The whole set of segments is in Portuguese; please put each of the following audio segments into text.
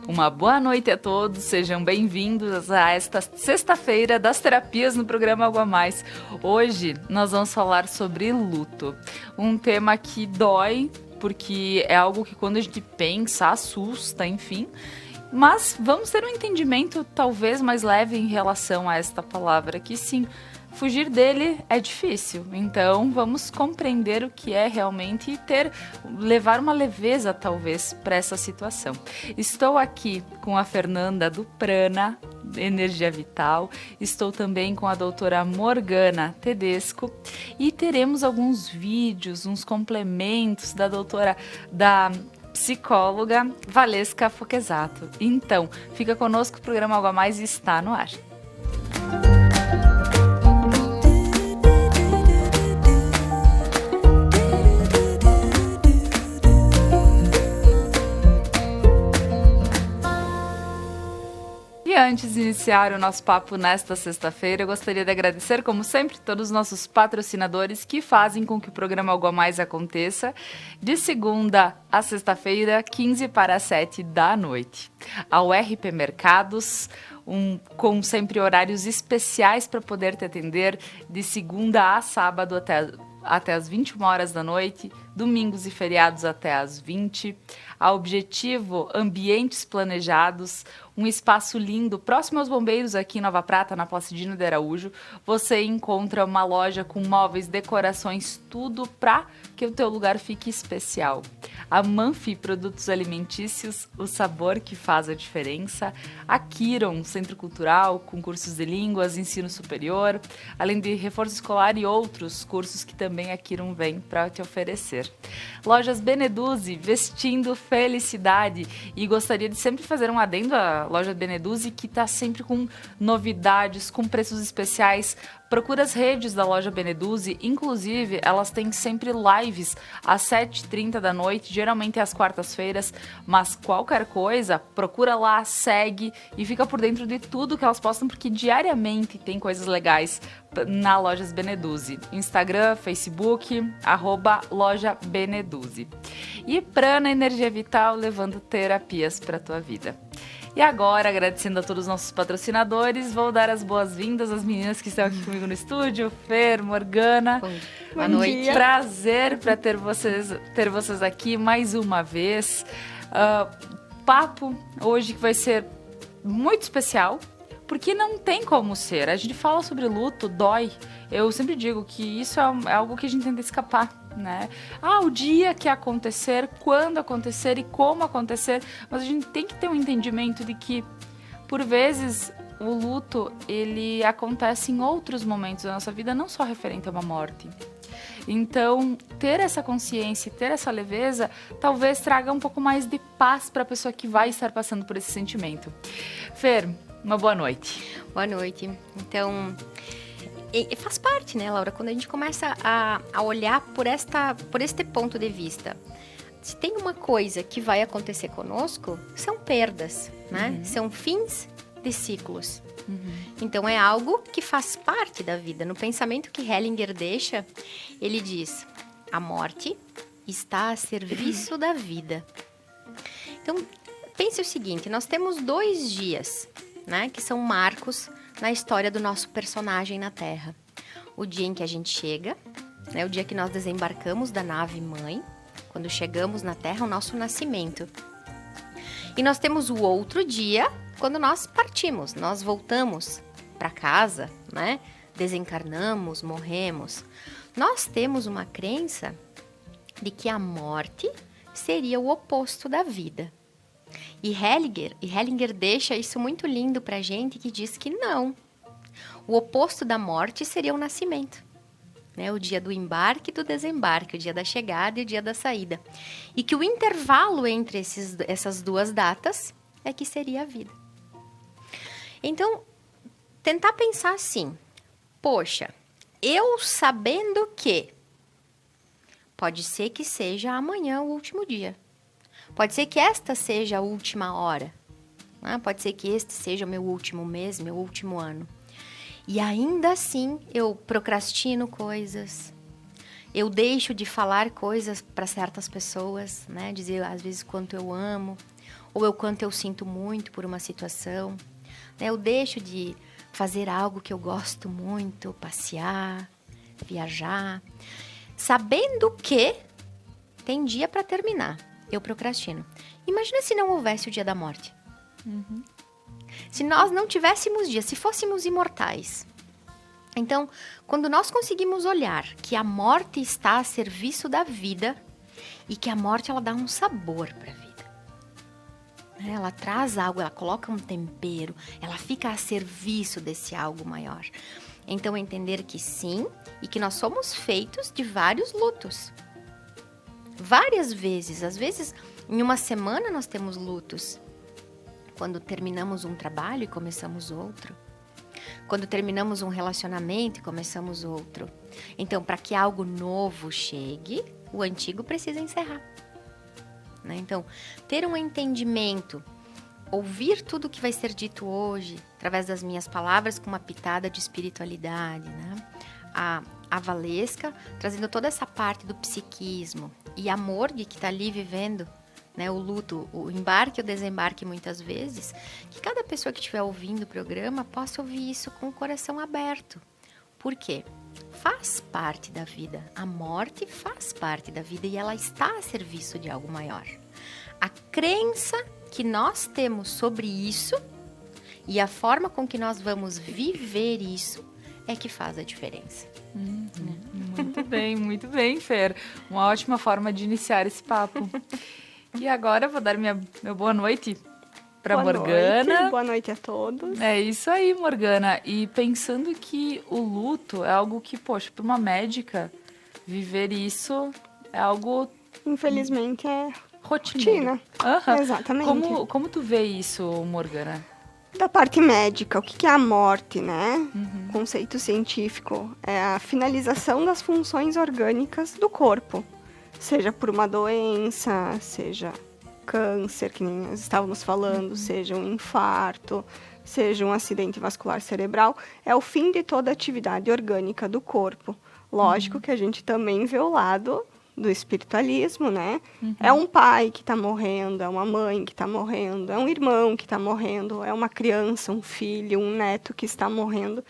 Uma boa noite a todos, sejam bem-vindos a esta sexta-feira das terapias no programa Algo a Mais. Hoje nós vamos falar sobre luto, um tema que dói, porque é algo que quando a gente pensa, assusta, enfim. Mas vamos ter um entendimento talvez mais leve em relação a esta palavra, que sim, fugir dele é difícil, então vamos compreender o que é realmente e levar uma leveza talvez para essa situação. Estou aqui com a Fernanda do Prana, Energia Vital, estou também com a doutora Morgana Tedesco e teremos alguns vídeos, uns complementos da psicóloga Valesca Foquesato. Então, fica conosco, o programa Algo a Mais está no ar. E antes de iniciar o nosso papo nesta sexta-feira, eu gostaria de agradecer, como sempre, todos os nossos patrocinadores que fazem com que o programa Algo a Mais aconteça de segunda a sexta-feira, 15 para 7 da noite. Ao RP Mercados, com sempre horários especiais para poder te atender de segunda a sábado até as 21 horas da noite, domingos e feriados até as 20. A Objetivo Ambientes Planejados, um espaço lindo, próximo aos bombeiros aqui em Nova Prata, na Placidino de Araújo. Você encontra uma loja com móveis, decorações, tudo para que o teu lugar fique especial. A Manfi Produtos Alimentícios, o sabor que faz a diferença. A Kiron, Centro Cultural, com cursos de línguas, ensino superior, além de reforço escolar e outros cursos que também a Kiron vem para te oferecer. Lojas Beneduzzi, vestindo felicidade. E gostaria de sempre fazer um adendo à loja Beneduzzi, que está sempre com novidades, com preços especiais. Procura as redes da loja Beneduzzi, inclusive elas têm sempre lives às 7h30 da noite, geralmente às quartas-feiras, mas qualquer coisa, procura lá, segue e fica por dentro de tudo que elas postam, porque diariamente tem coisas legais na Lojas Beneduzzi. Instagram, Facebook, @loja Beneduzzi. E Prana Energia Vital, levando terapias para a tua vida. E agora, agradecendo a todos os nossos patrocinadores, vou dar as boas-vindas às meninas que estão aqui comigo no estúdio, Fer, Morgana. Boa noite. Prazer para ter vocês aqui mais uma vez. Papo hoje que vai ser muito especial, porque não tem como ser. A gente fala sobre luto, dói. Eu sempre digo que isso é algo que a gente tenta escapar, né? O dia que acontecer, quando acontecer e como acontecer, mas a gente tem que ter um entendimento de que, por vezes, o luto, ele acontece em outros momentos da nossa vida, não só referente a uma morte. Então, ter essa consciência, ter essa leveza, talvez traga um pouco mais de paz para a pessoa que vai estar passando por esse sentimento. Fer, uma boa noite. Boa noite. Então, faz parte, né, Laura, quando a gente começa a olhar por este ponto de vista. Se tem uma coisa que vai acontecer conosco, são perdas, né? Uhum. São fins de ciclos. Uhum. Então, é algo que faz parte da vida. No pensamento que Hellinger deixa, ele diz: a morte está a serviço da vida. Então, pense o seguinte, nós temos 2 dias, né, que são marcos na história do nosso personagem na Terra. O dia em que a gente chega, né, o dia que nós desembarcamos da nave mãe, quando chegamos na Terra, o nosso nascimento. E nós temos o outro dia, quando nós partimos, nós voltamos para casa, né, desencarnamos, morremos. Nós temos uma crença de que a morte seria o oposto da vida. E Hellinger deixa isso muito lindo pra gente, que diz que não. O oposto da morte seria o nascimento, né? O dia do embarque e do desembarque, o dia da chegada e o dia da saída. E que o intervalo entre essas 2 datas é que seria a vida. Então, tentar pensar assim, poxa, eu sabendo que pode ser que seja amanhã o último dia. Pode ser que esta seja a última hora. Pode ser que este seja o meu último mês, meu último ano. E ainda assim, eu procrastino coisas. Eu deixo de falar coisas para certas pessoas, né? Dizer, às vezes, quanto eu amo. Ou é o quanto eu sinto muito por uma situação. Né? Eu deixo de fazer algo que eu gosto muito, passear, viajar, sabendo que tem dia para terminar. Eu procrastino. Imagina se não houvesse o dia da morte. Se nós não tivéssemos dia, se fôssemos imortais. Então, quando nós conseguimos olhar que a morte está a serviço da vida e que a morte ela dá um sabor para a vida. Ela traz algo, ela coloca um tempero, ela fica a serviço desse algo maior. Então, entender que sim, e que nós somos feitos de vários lutos. Várias vezes, às vezes, em uma semana nós temos lutos. Quando terminamos um trabalho e começamos outro. Quando terminamos um relacionamento e começamos outro. Então, para que algo novo chegue, o antigo precisa encerrar. Né? Então, ter um entendimento, ouvir tudo o que vai ser dito hoje, através das minhas palavras, com uma pitada de espiritualidade, né? A Valesca, trazendo toda essa parte do psiquismo, e a Morgue, que está ali vivendo, né, o luto, o embarque e o desembarque muitas vezes, que cada pessoa que estiver ouvindo o programa possa ouvir isso com o coração aberto. Por quê? Faz parte da vida. A morte faz parte da vida e ela está a serviço de algo maior. A crença que nós temos sobre isso e a forma com que nós vamos viver isso é que faz a diferença. Muito bem, Fer. Uma ótima forma de iniciar esse papo. E agora eu vou dar meu boa noite para Morgana. Boa noite a todos. É isso aí, Morgana. E pensando que o luto é algo que, poxa, para uma médica, viver isso é algo... Infelizmente é rotina. Exatamente. Como tu vê isso, Morgana? Da parte médica, o que é a morte, né? Conceito científico é a finalização das funções orgânicas do corpo. Seja por uma doença, seja câncer, que nem nós estávamos falando, seja um infarto, seja um acidente vascular cerebral. É o fim de toda a atividade orgânica do corpo. Lógico que a gente também vê o lado do espiritualismo, né? É um pai que está morrendo, é uma mãe que está morrendo, é um irmão que está morrendo, é uma criança, um filho, um neto que está morrendo.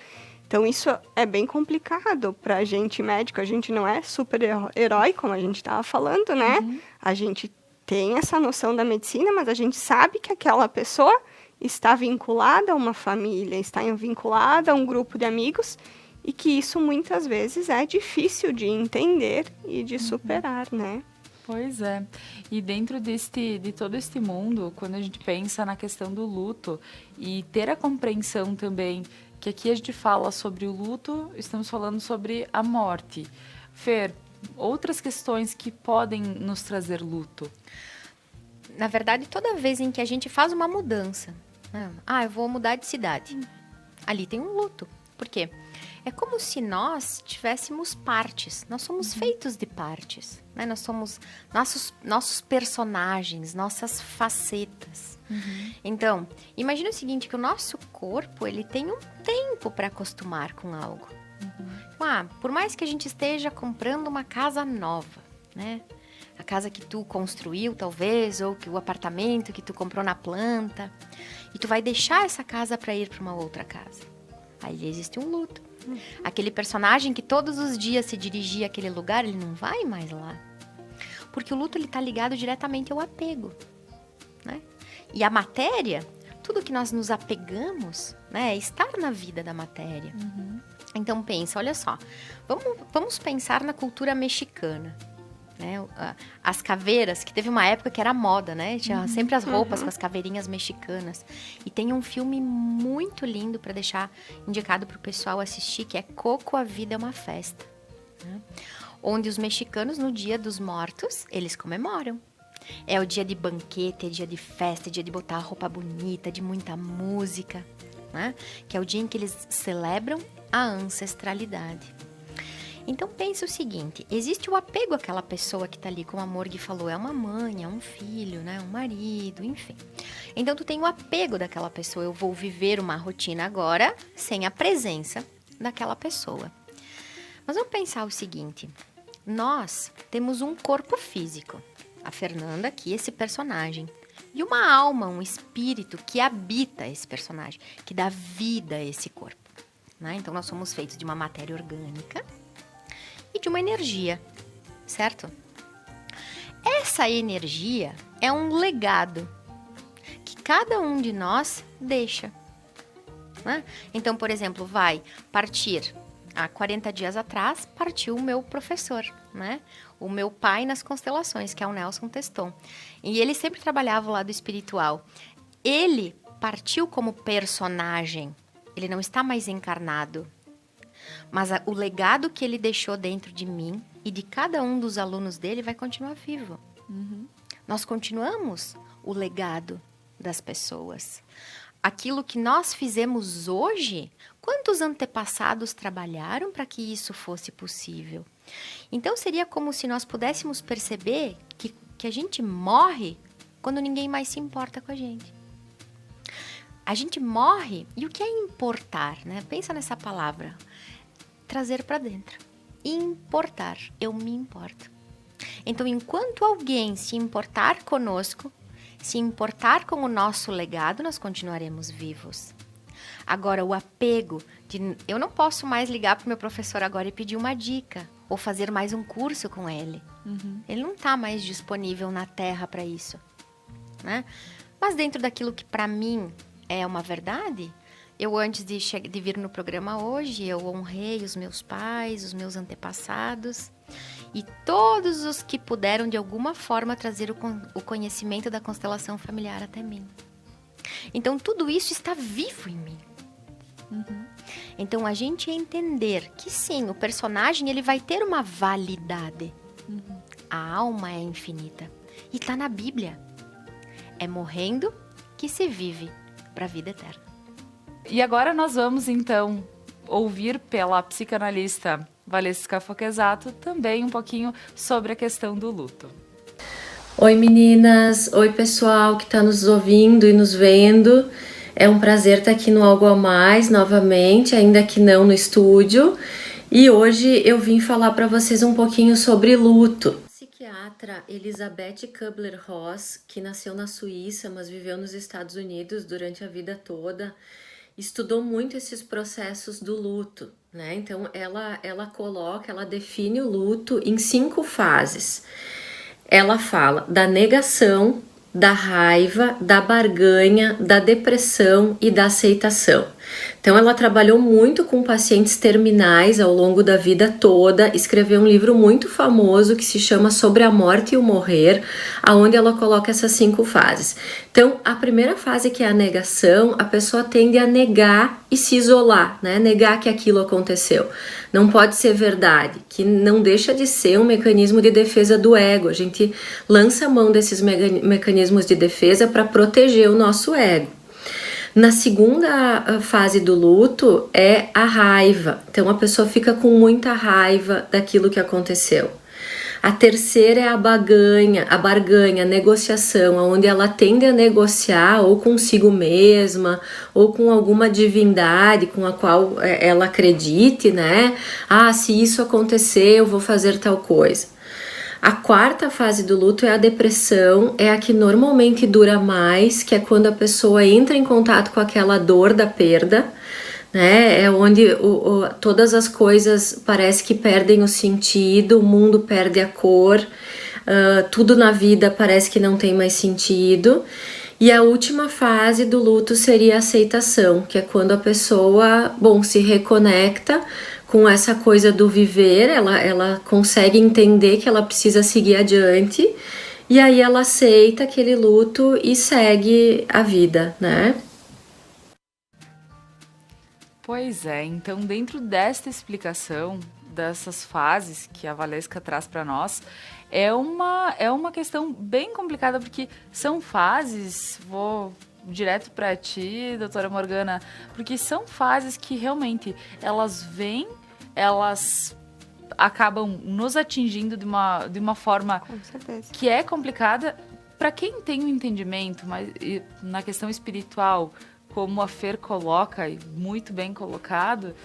Então, isso é bem complicado para a gente médico. A gente não é super-herói, como a gente estava falando, né? A gente tem essa noção da medicina, mas a gente sabe que aquela pessoa está vinculada a uma família, está vinculada a um grupo de amigos, e que isso muitas vezes é difícil de entender e de superar, né? Pois é. E dentro de todo este mundo, quando a gente pensa na questão do luto e ter a compreensão também que aqui a gente fala sobre o luto, estamos falando sobre a morte. Fer, outras questões que podem nos trazer luto? Na verdade, toda vez em que a gente faz uma mudança, né? Eu vou mudar de cidade. Ali tem um luto. Por quê? É como se nós tivéssemos partes. Nós somos feitos de partes. Né? Nós somos nossos personagens, nossas facetas. Então, imagina o seguinte, que o nosso corpo ele tem um tempo para acostumar com algo. Por mais que a gente esteja comprando uma casa nova, né? A casa que tu construiu, talvez, ou que o apartamento que tu comprou na planta, e tu vai deixar essa casa para ir para uma outra casa. Aí existe um luto. Aquele personagem que todos os dias se dirigia àquele lugar, ele não vai mais lá. Porque o luto ele está ligado diretamente ao apego. Né? E a matéria, tudo que nós nos apegamos, né, é estar na vida da matéria. Então pensa, olha só, vamos pensar na cultura mexicana. Né? As caveiras, que teve uma época que era moda, né? Tinha sempre as roupas com as caveirinhas mexicanas. E tem um filme muito lindo para deixar indicado para o pessoal assistir, que é Coco, a Vida é uma Festa. Né? Onde os mexicanos, no Dia dos Mortos, eles comemoram. É o dia de banquete, é dia de festa, é dia de botar roupa bonita, de muita música. Né? Que é o dia em que eles celebram a ancestralidade. Então, pense o seguinte, existe o apego àquela pessoa que está ali, como a Morgue falou, é uma mãe, é um filho, né, um marido, enfim. Então, tu tem o apego daquela pessoa, eu vou viver uma rotina agora sem a presença daquela pessoa. Mas vamos pensar o seguinte, nós temos um corpo físico, a Fernanda aqui, esse personagem, e uma alma, um espírito que habita esse personagem, que dá vida a esse corpo, né? Então, nós somos feitos de uma matéria orgânica e de uma energia, certo? Essa energia é um legado que cada um de nós deixa, né? Então, por exemplo, vai partir, há 40 dias atrás, partiu o meu professor, né? O meu pai nas constelações, que é o Nelson Teston. E ele sempre trabalhava o lado espiritual. Ele partiu como personagem, ele não está mais encarnado. Mas o legado que ele deixou dentro de mim e de cada um dos alunos dele vai continuar vivo. Nós continuamos o legado das pessoas. Aquilo que nós fizemos hoje, quantos antepassados trabalharam para que isso fosse possível? Então, seria como se nós pudéssemos perceber que a gente morre quando ninguém mais se importa com a gente. A gente morre, e o que é importar, né? Pensa nessa palavra. Trazer para dentro. Importar. Eu me importo. Então, enquanto alguém se importar conosco, se importar com o nosso legado, nós continuaremos vivos. Agora, o apego de eu não posso mais ligar para o meu professor agora e pedir uma dica ou fazer mais um curso com ele. Ele não está mais disponível na Terra para isso, né? Mas dentro daquilo que para mim é uma verdade, eu antes de vir no programa hoje, eu honrei os meus pais, os meus antepassados e todos os que puderam de alguma forma trazer o conhecimento da constelação familiar até mim. Então tudo isso está vivo em mim. Então a gente entender que sim, o personagem ele vai ter uma validade. A alma é infinita e está na Bíblia. É morrendo que se vive para a vida eterna. E agora nós vamos então ouvir pela psicanalista Valesca Fochesato também um pouquinho sobre a questão do luto. Oi meninas, oi pessoal que está nos ouvindo e nos vendo. É um prazer estar aqui no Algo a Mais novamente, ainda que não no estúdio. E hoje eu vim falar para vocês um pouquinho sobre luto. A psiquiatra Elisabeth Kubler-Ross, que nasceu na Suíça, mas viveu nos Estados Unidos durante a vida toda, estudou muito esses processos do luto, né? Então ela define o luto em 5 fases. Ela fala da negação, da raiva, da barganha, da depressão e da aceitação. Então ela trabalhou muito com pacientes terminais ao longo da vida toda, escreveu um livro muito famoso que se chama Sobre a Morte e o Morrer, aonde ela coloca essas 5 fases. Então a primeira fase, que é a negação, a pessoa tende a negar e se isolar, né? Negar que aquilo aconteceu. Não pode ser verdade, que não deixa de ser um mecanismo de defesa do ego. A gente lança a mão desses mecanismos de defesa para proteger o nosso ego. Na segunda fase do luto é a raiva. Então a pessoa fica com muita raiva daquilo que aconteceu. A terceira é a barganha, a negociação, onde ela tende a negociar ou consigo mesma ou com alguma divindade com a qual ela acredite, né? Ah, se isso acontecer, eu vou fazer tal coisa. A quarta fase do luto é a depressão, é a que normalmente dura mais, que é quando a pessoa entra em contato com aquela dor da perda, né? É onde todas as coisas parece que perdem o sentido, o mundo perde a cor, tudo na vida parece que não tem mais sentido. E a última fase do luto seria a aceitação, que é quando a pessoa, se reconecta com essa coisa do viver, ela consegue entender que ela precisa seguir adiante, e aí ela aceita aquele luto e segue a vida, né? Pois é, então dentro desta explicação, dessas fases que a Valesca traz para nós, é uma questão bem complicada, porque são fases, vou direto para ti, doutora Morgana, porque são fases que realmente elas vêm, elas acabam nos atingindo de uma forma que é complicada. Para quem tem um entendimento, mas na questão espiritual, como a Fer coloca, e muito bem colocado,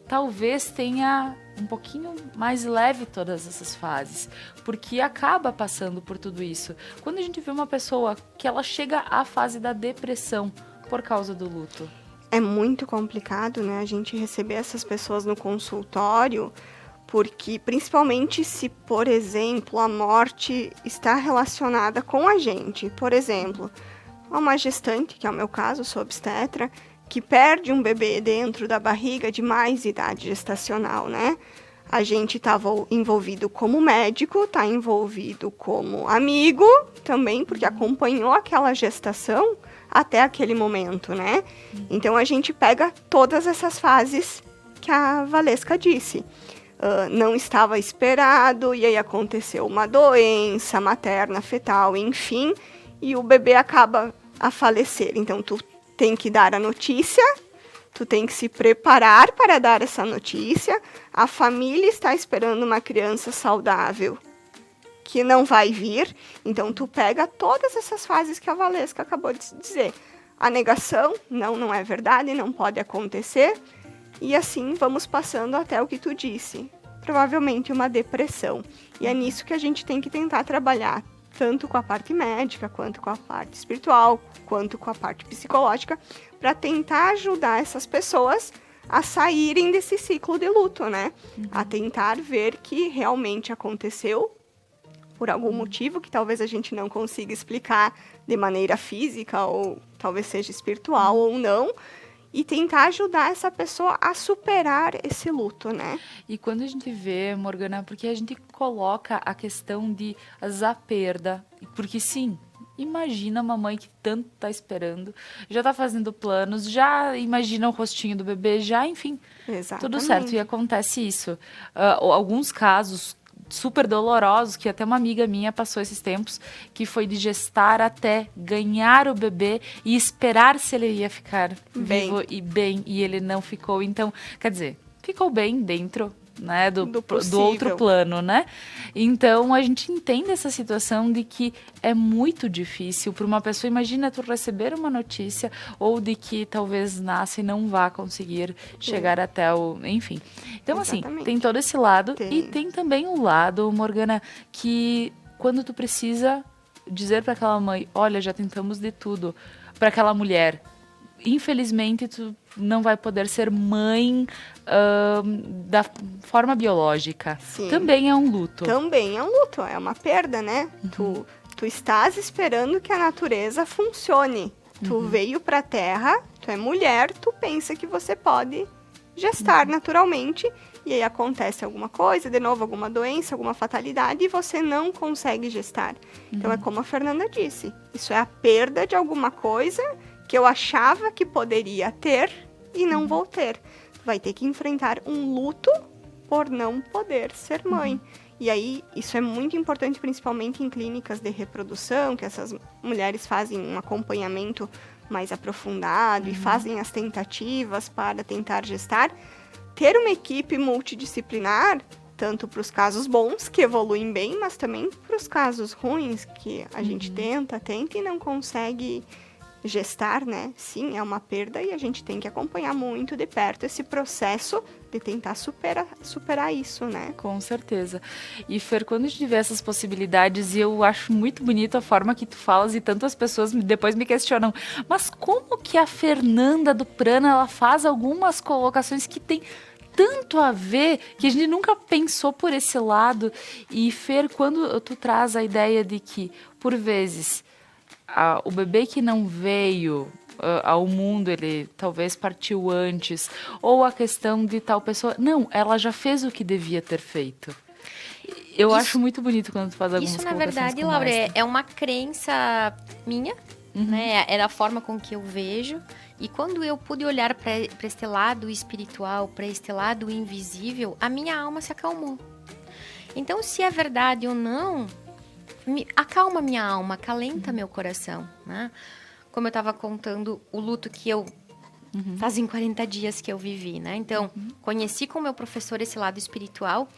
talvez tenha um pouquinho mais leve todas essas fases, porque acaba passando por tudo isso. Quando a gente vê uma pessoa que ela chega à fase da depressão por causa do luto. É muito complicado, né, a gente receber essas pessoas no consultório, porque principalmente se, por exemplo, a morte está relacionada com a gente. Por exemplo, uma gestante, que é o meu caso, sou obstetra, que perde um bebê dentro da barriga de mais idade gestacional, né? A gente estava envolvido como médico, está envolvido como amigo também, porque acompanhou aquela gestação até aquele momento, né? Então, a gente pega todas essas fases que a Valesca disse. Não estava esperado, e aí aconteceu uma doença materna, fetal, enfim, e o bebê acaba a falecer. Então, tu tem que dar a notícia, tu tem que se preparar para dar essa notícia, a família está esperando uma criança saudável que não vai vir, então tu pega todas essas fases que a Valesca acabou de dizer. A negação, não é verdade, não pode acontecer, e assim vamos passando até o que tu disse, provavelmente uma depressão. E é nisso que a gente tem que tentar trabalhar, tanto com a parte médica, quanto com a parte espiritual, quanto com a parte psicológica, para tentar ajudar essas pessoas a saírem desse ciclo de luto, né? A tentar ver que realmente aconteceu por algum motivo que talvez a gente não consiga explicar de maneira física, ou talvez seja espiritual ou não, e tentar ajudar essa pessoa a superar esse luto, né? E quando a gente vê, Morgana, porque a gente coloca a questão de a perda, porque sim, imagina a mamãe que tanto tá esperando, já tá fazendo planos, já imagina o rostinho do bebê, já, enfim, Exatamente. Tudo certo, e acontece isso. Alguns casos super dolorosos, que até uma amiga minha passou esses tempos, que foi de gestar até ganhar o bebê e esperar se ele ia ficar vivo e bem, e ele não ficou. Então, quer dizer, ficou bem dentro, né, do outro plano, né? Então, a gente entende essa situação de que é muito difícil para uma pessoa. Imagina tu receber uma notícia ou de que talvez nasce e não vá conseguir chegar até o... Enfim. Então, Exatamente. assim, tem todo esse lado. Tem. E tem também o lado, Morgana, que quando tu precisa dizer para aquela mãe, olha, já tentamos de tudo, para aquela mulher, infelizmente tu não vai poder ser mãe da forma biológica. Sim. Também é um luto. Também é um luto, é uma perda, né? Tu estás esperando que a natureza funcione. Tu veio pra Terra, tu é mulher, tu pensa que você pode gestar naturalmente, e aí acontece alguma coisa, de novo, alguma doença, alguma fatalidade, e você não consegue gestar. Então é como a Fernanda disse, isso é a perda de alguma coisa que eu achava que poderia ter e não vou ter. Vai ter que enfrentar um luto por não poder ser mãe. E aí, isso é muito importante, principalmente em clínicas de reprodução, que essas mulheres fazem um acompanhamento mais aprofundado e fazem as tentativas para tentar gestar. Ter uma equipe multidisciplinar, tanto para os casos bons, que evoluem bem, mas também para os casos ruins, que a gente tenta e não consegue gestar, né? Sim, é uma perda e a gente tem que acompanhar muito de perto esse processo de tentar superar isso, né? Com certeza. E Fer, quando a gente vê essas possibilidades, e eu acho muito bonito a forma que tu falas, e tantas pessoas depois me questionam, mas como que a Fernanda do Prana, ela faz algumas colocações que tem tanto a ver, que a gente nunca pensou por esse lado. E Fer, quando tu traz a ideia de que, por vezes, o bebê que não veio ao mundo, ele talvez partiu antes, ou a questão de tal pessoa, não, ela já fez o que devia ter feito. Eu acho muito bonito quando tu faz algumas Isso, na colocações verdade, como Laura, esta. é uma crença minha, né? É da forma com que eu vejo. E quando eu pude olhar para este lado espiritual, para este lado invisível, a minha alma se acalmou. Então, se é verdade ou não, acalma minha alma, acalenta meu coração, né? Como eu estava contando, o luto que eu fazem 40 dias que eu vivi, né? Então, conheci com o meu professor esse lado espiritual,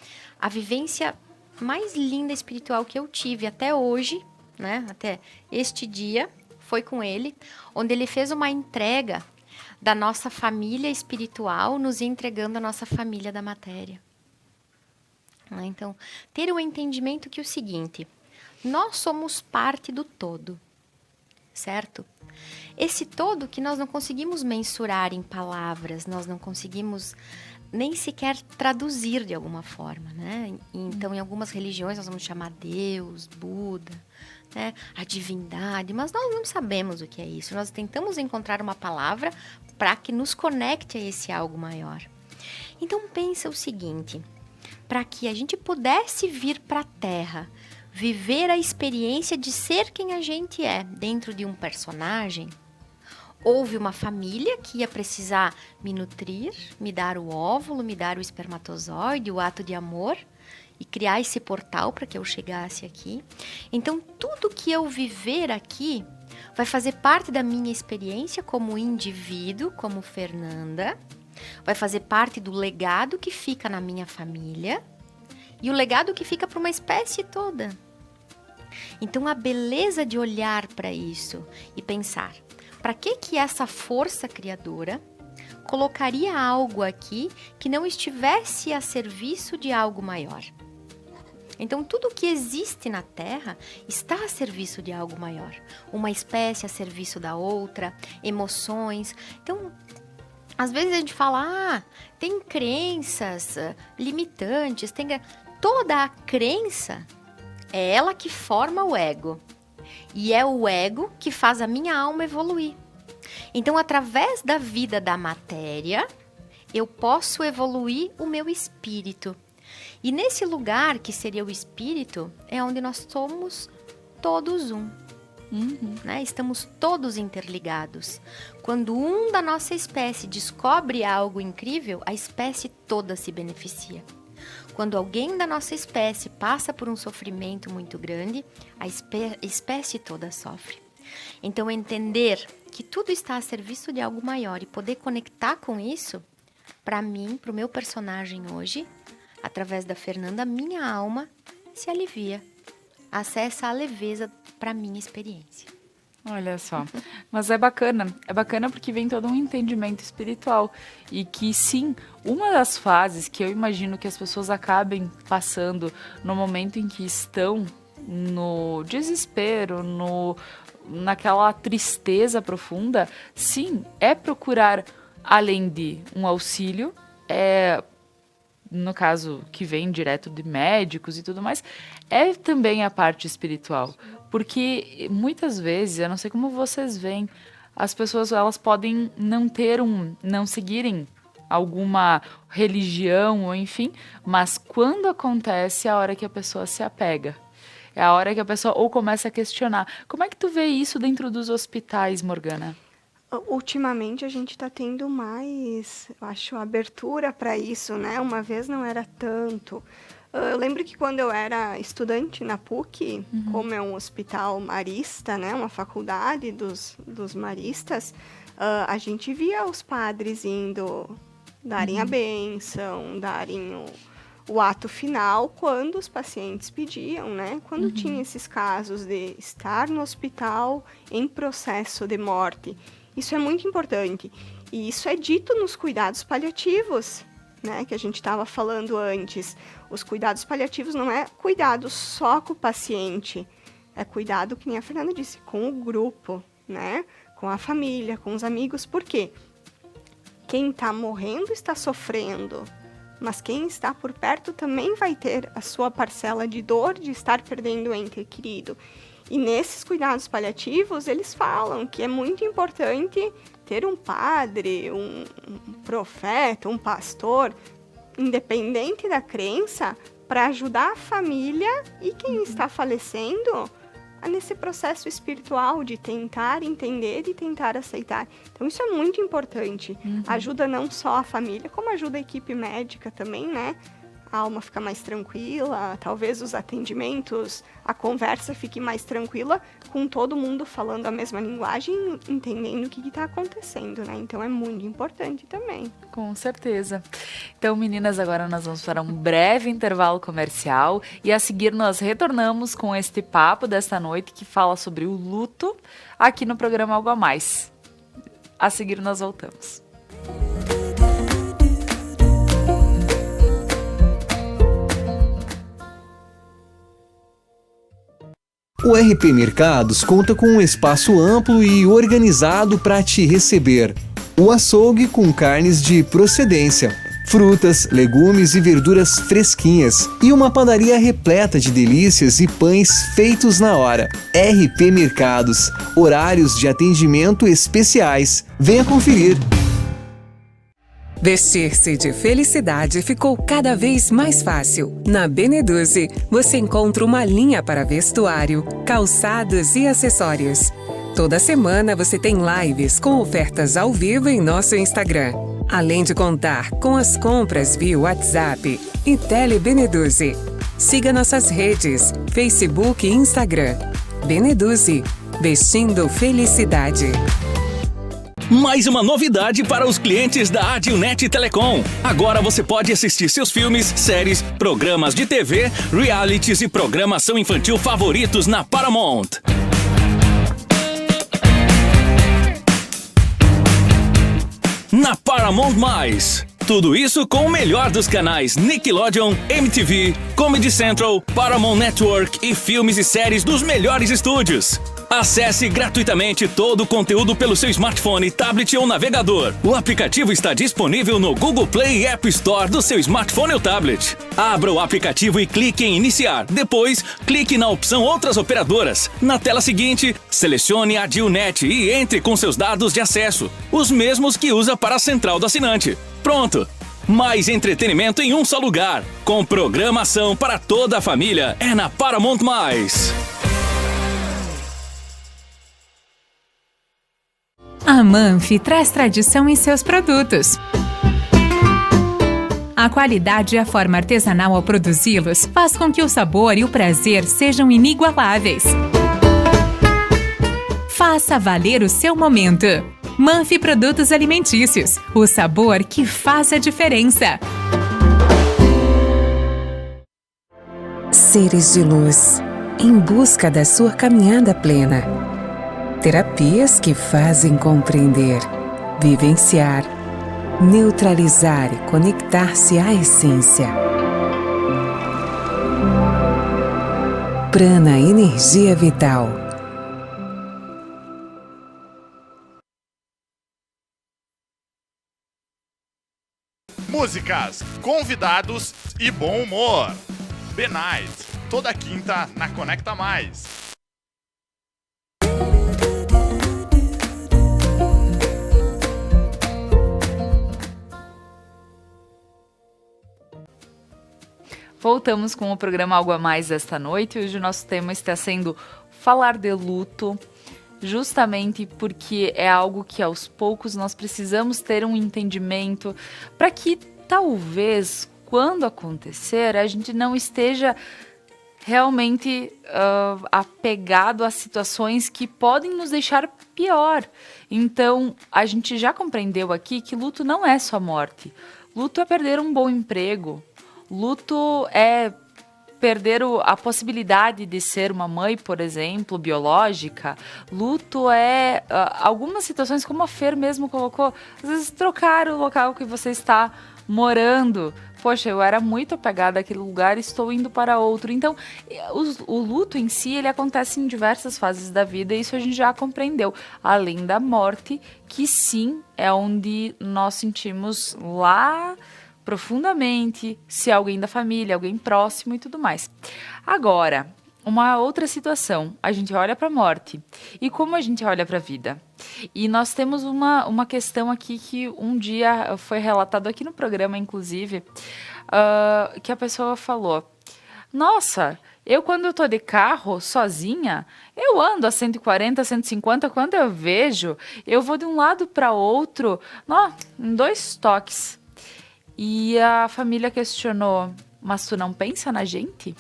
a vivência mais linda espiritual que eu tive até hoje, né? Até este dia, foi com ele, onde ele fez uma entrega da nossa família espiritual nos entregando a nossa família da matéria. Então, ter o entendimento que é o seguinte, nós somos parte do todo, certo? Esse todo que nós não conseguimos mensurar em palavras, nós não conseguimos nem sequer traduzir de alguma forma, né? Então, em algumas religiões nós vamos chamar Deus, Buda, né? A divindade, mas nós não sabemos o que é isso. Nós tentamos encontrar uma palavra para que nos conecte a esse algo maior. Então, pensa o seguinte, para que a gente pudesse vir para a Terra, viver a experiência de ser quem a gente é dentro de um personagem, houve uma família que ia precisar me nutrir, me dar o óvulo, me dar o espermatozoide, o ato de amor e criar esse portal para que eu chegasse aqui. Então, tudo que eu viver aqui vai fazer parte da minha experiência como indivíduo, como Fernanda, vai fazer parte do legado que fica na minha família e o legado que fica para uma espécie toda. Então, a beleza de olhar para isso e pensar, para que essa força criadora colocaria algo aqui que não estivesse a serviço de algo maior? Então, tudo que existe na Terra está a serviço de algo maior. Uma espécie a serviço da outra, emoções. Então, às vezes a gente fala, tem crenças limitantes, toda a crença é ela que forma o ego. E é o ego que faz a minha alma evoluir. Então, através da vida da matéria, eu posso evoluir o meu espírito. E nesse lugar, que seria o espírito, é onde nós somos todos um. Né? Estamos todos interligados. Quando um da nossa espécie descobre algo incrível, a espécie toda se beneficia. Quando alguém da nossa espécie passa por um sofrimento muito grande, a espécie toda sofre. Então, entender que tudo está a serviço de algo maior e poder conectar com isso, para mim, para o meu personagem hoje, através da Fernanda, minha alma se alivia, acessa a leveza para a minha experiência. Olha só, mas é bacana porque vem todo um entendimento espiritual e que sim, uma das fases que eu imagino que as pessoas acabem passando no momento em que estão no desespero, naquela tristeza profunda, sim, é procurar, além de um auxílio, no caso que vem direto de médicos e tudo mais, é também a parte espiritual. Porque muitas vezes, eu não sei como vocês veem, as pessoas elas podem não seguirem alguma religião ou enfim, mas quando acontece é a hora que a pessoa se apega. É a hora que a pessoa ou começa a questionar. Como é que tu vê isso dentro dos hospitais, Morgana? Ultimamente a gente está tendo mais, eu acho, abertura para isso, né? Uma vez não era tanto. Eu lembro que quando eu era estudante na PUC, como é um hospital marista, né, uma faculdade dos maristas, a gente via os padres indo darem a bênção, darem o ato final quando os pacientes pediam, né? Quando tinha esses casos de estar no hospital em processo de morte. Isso é muito importante. E isso é dito nos cuidados paliativos, né, que a gente estava falando antes. Os cuidados paliativos não é cuidado só com o paciente, é cuidado, que nem a Fernanda disse, com o grupo, né, com a família, com os amigos. Por quê? Quem está morrendo está sofrendo, mas quem está por perto também vai ter a sua parcela de dor de estar perdendo o ente querido. E nesses cuidados paliativos, eles falam que é muito importante ter um padre, um profeta, um pastor, independente da crença, para ajudar a família e quem está falecendo nesse processo espiritual de tentar entender e tentar aceitar. Então, isso é muito importante. Ajuda não só a família, como ajuda a equipe médica também, né? A alma fica mais tranquila, talvez os atendimentos, a conversa fique mais tranquila, com todo mundo falando a mesma linguagem, entendendo o que está acontecendo, né? Então, é muito importante também. Com certeza. Então, meninas, agora nós vamos para um breve intervalo comercial e a seguir nós retornamos com este papo desta noite que fala sobre o luto aqui no programa Algo a Mais. A seguir nós voltamos. O RP Mercados conta com um espaço amplo e organizado para te receber. O açougue com carnes de procedência, frutas, legumes e verduras fresquinhas e uma padaria repleta de delícias e pães feitos na hora. RP Mercados, horários de atendimento especiais. Venha conferir. Vestir-se de felicidade ficou cada vez mais fácil. Na Beneduzzi, você encontra uma linha para vestuário, calçados e acessórios. Toda semana você tem lives com ofertas ao vivo em nosso Instagram. Além de contar com as compras via WhatsApp e Tele Beneduzzi. Siga nossas redes, Facebook e Instagram. Beneduzzi, vestindo felicidade. Mais uma novidade para os clientes da Adilnet Telecom. Agora você pode assistir seus filmes, séries, programas de TV, realities e programação infantil favoritos na Paramount. Na Paramount+. Tudo isso com o melhor dos canais Nickelodeon, MTV, Comedy Central, Paramount Network e filmes e séries dos melhores estúdios. Acesse gratuitamente todo o conteúdo pelo seu smartphone, tablet ou navegador. O aplicativo está disponível no Google Play e App Store do seu smartphone ou tablet. Abra o aplicativo e clique em Iniciar. Depois, clique na opção Outras Operadoras. Na tela seguinte, selecione a Adilnet e entre com seus dados de acesso, os mesmos que usa para a central do assinante. Pronto! Mais entretenimento em um só lugar. Com programação para toda a família. É na Paramount+. A Manfi traz tradição em seus produtos. A qualidade e a forma artesanal ao produzi-los faz com que o sabor e o prazer sejam inigualáveis. Faça valer o seu momento. Manfi Produtos Alimentícios, o sabor que faz a diferença. Seres de luz, em busca da sua caminhada plena. Terapias que fazem compreender, vivenciar, neutralizar e conectar-se à essência. Prana Energia Vital. Músicas, convidados e bom humor. B-Night, toda quinta na Conecta Mais. Voltamos com o programa Algo a Mais desta noite. Hoje o nosso tema está sendo falar de luto, justamente porque é algo que aos poucos nós precisamos ter um entendimento para que talvez, quando acontecer, a gente não esteja realmente apegado a situações que podem nos deixar pior. Então, a gente já compreendeu aqui que luto não é só morte. Luto é perder um bom emprego. Luto é perder a possibilidade de ser uma mãe, por exemplo, biológica. Luto é algumas situações, como a Fer mesmo colocou, às vezes trocar o local que você está morando. Poxa, eu era muito apegada àquele lugar e estou indo para outro. Então, o luto em si, ele acontece em diversas fases da vida e isso a gente já compreendeu. Além da morte, que sim, é onde nós sentimos lá profundamente, se é alguém da família, alguém próximo e tudo mais. Agora, uma outra situação, a gente olha para a morte e como a gente olha para a vida. E nós temos uma questão aqui que um dia foi relatado aqui no programa, inclusive, que a pessoa falou: nossa, eu quando eu tô de carro sozinha, eu ando a 140, 150, quando eu vejo, eu vou de um lado para outro, em 2 toques. E a família questionou: mas tu não pensa na gente?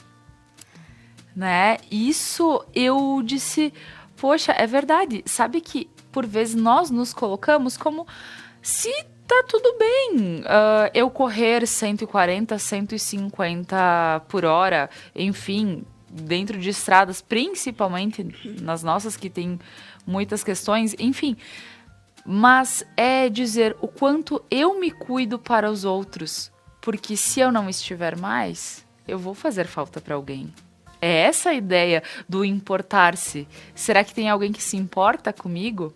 Né? Isso eu disse, poxa, é verdade. Sabe que por vezes nós nos colocamos como se tá tudo bem eu correr 140, 150 por hora, enfim, dentro de estradas, principalmente nas nossas que tem muitas questões, enfim. mas é dizer o quanto eu me cuido para os outros, porque se eu não estiver mais, eu vou fazer falta para alguém. É essa a ideia do importar-se. Será que tem alguém que se importa comigo?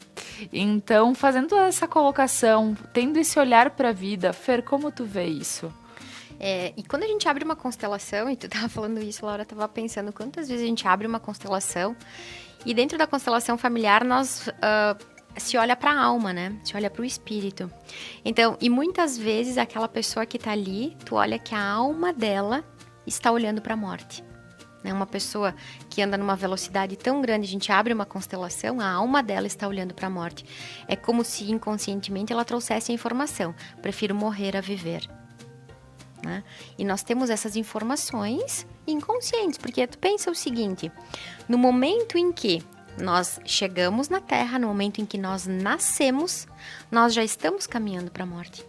Então, fazendo essa colocação, tendo esse olhar para a vida, Fer, como tu vê isso? E quando a gente abre uma constelação, e tu tava falando isso, Laura, tava pensando quantas vezes a gente abre uma constelação e dentro da constelação familiar nós se olha para a alma, né? Se olha para o espírito. Então, e muitas vezes aquela pessoa que tá ali, tu olha que a alma dela está olhando para a morte. Né? Uma pessoa que anda numa velocidade tão grande, a gente abre uma constelação, a alma dela está olhando para a morte. É como se inconscientemente ela trouxesse a informação: prefiro morrer a viver. Né? E nós temos essas informações inconscientes, porque tu pensa o seguinte: no momento em que nós chegamos na Terra, no momento em que nós nascemos, nós já estamos caminhando para a morte.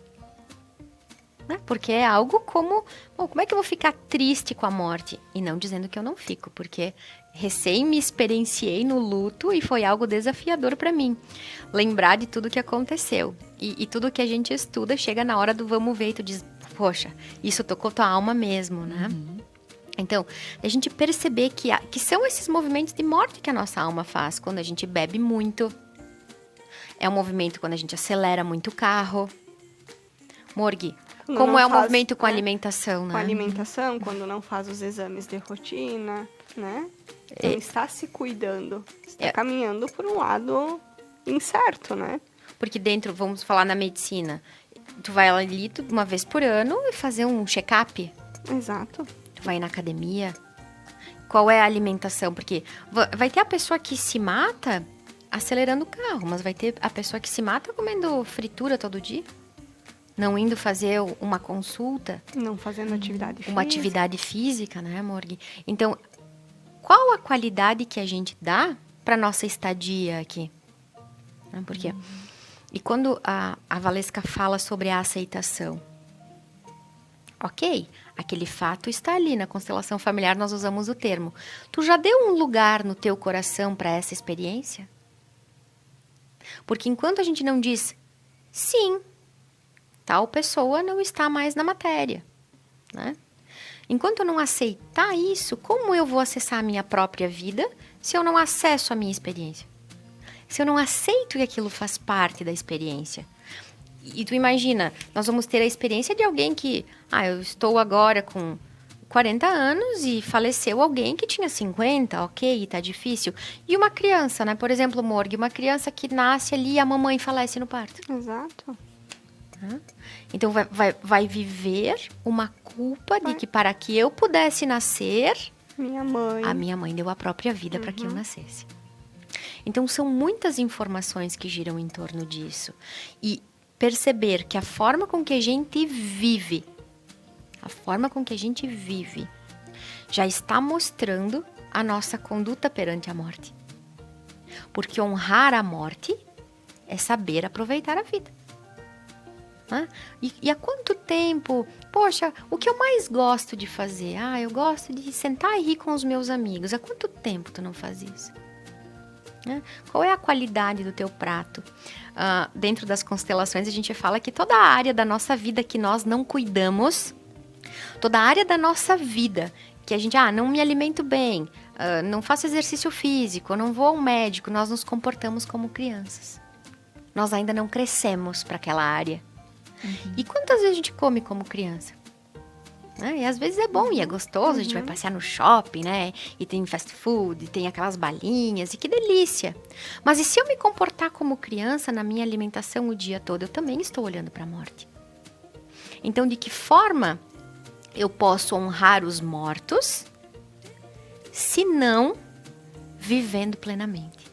Né? Porque é algo como, como é que eu vou ficar triste com a morte? E não dizendo que eu não fico, porque recém me experienciei no luto e foi algo desafiador para mim. Lembrar de tudo que aconteceu. E tudo que a gente estuda, chega na hora do vamos ver e tu diz, poxa, isso tocou tua alma mesmo, né? Então, a gente perceber que são esses movimentos de morte que a nossa alma faz quando a gente bebe muito. É um movimento quando a gente acelera muito o carro. Morgui, como é o movimento com a alimentação, né? Com a alimentação, quando não faz os exames de rotina, né? Então, está se cuidando, está caminhando por um lado incerto, né? Porque dentro, vamos falar na medicina, tu vai ali uma vez por ano e fazer um check-up. Exato. Tu vai na academia. Qual é a alimentação? Porque vai ter a pessoa que se mata acelerando o carro, mas vai ter a pessoa que se mata comendo fritura todo dia. Não indo fazer uma consulta. Não fazendo atividade física. Uma atividade física, né, Morgui? Então, qual a qualidade que a gente dá para nossa estadia aqui? Porque... E quando a Valesca fala sobre a aceitação, ok, aquele fato está ali na constelação familiar, nós usamos o termo. Tu já deu um lugar no teu coração para essa experiência? Porque enquanto a gente não diz, sim, tal pessoa não está mais na matéria, né? Enquanto eu não aceitar isso, como eu vou acessar a minha própria vida se eu não acesso a minha experiência? Se eu não aceito que aquilo faz parte da experiência. E tu imagina, nós vamos ter a experiência de alguém que... eu estou agora com 40 anos e faleceu alguém que tinha 50, ok, tá difícil. E uma criança, né? Por exemplo, Morgui, uma criança que nasce ali e a mamãe falece no parto. Exato. Então, vai viver uma culpa de que para que eu pudesse nascer... A minha mãe deu a própria vida para que eu nascesse. Então, são muitas informações que giram em torno disso. E perceber que a forma com que a gente vive, já está mostrando a nossa conduta perante a morte. Porque honrar a morte é saber aproveitar a vida. E há quanto tempo... Poxa, o que eu mais gosto de fazer? Eu gosto de sentar e rir com os meus amigos. Há quanto tempo tu não faz isso? Qual é a qualidade do teu prato? Dentro das constelações, a gente fala que toda a área da nossa vida que nós não cuidamos, toda a área da nossa vida que a gente, não me alimento bem, não faço exercício físico, não vou ao médico, nós nos comportamos como crianças. Nós ainda não crescemos para aquela área. E quantas vezes a gente come como criança? E às vezes é bom e é gostoso, a gente vai passear no shopping, né? E tem fast food, e tem aquelas balinhas, e que delícia. Mas e se eu me comportar como criança na minha alimentação o dia todo? Eu também estou olhando para a morte. Então, de que forma eu posso honrar os mortos, se não vivendo plenamente?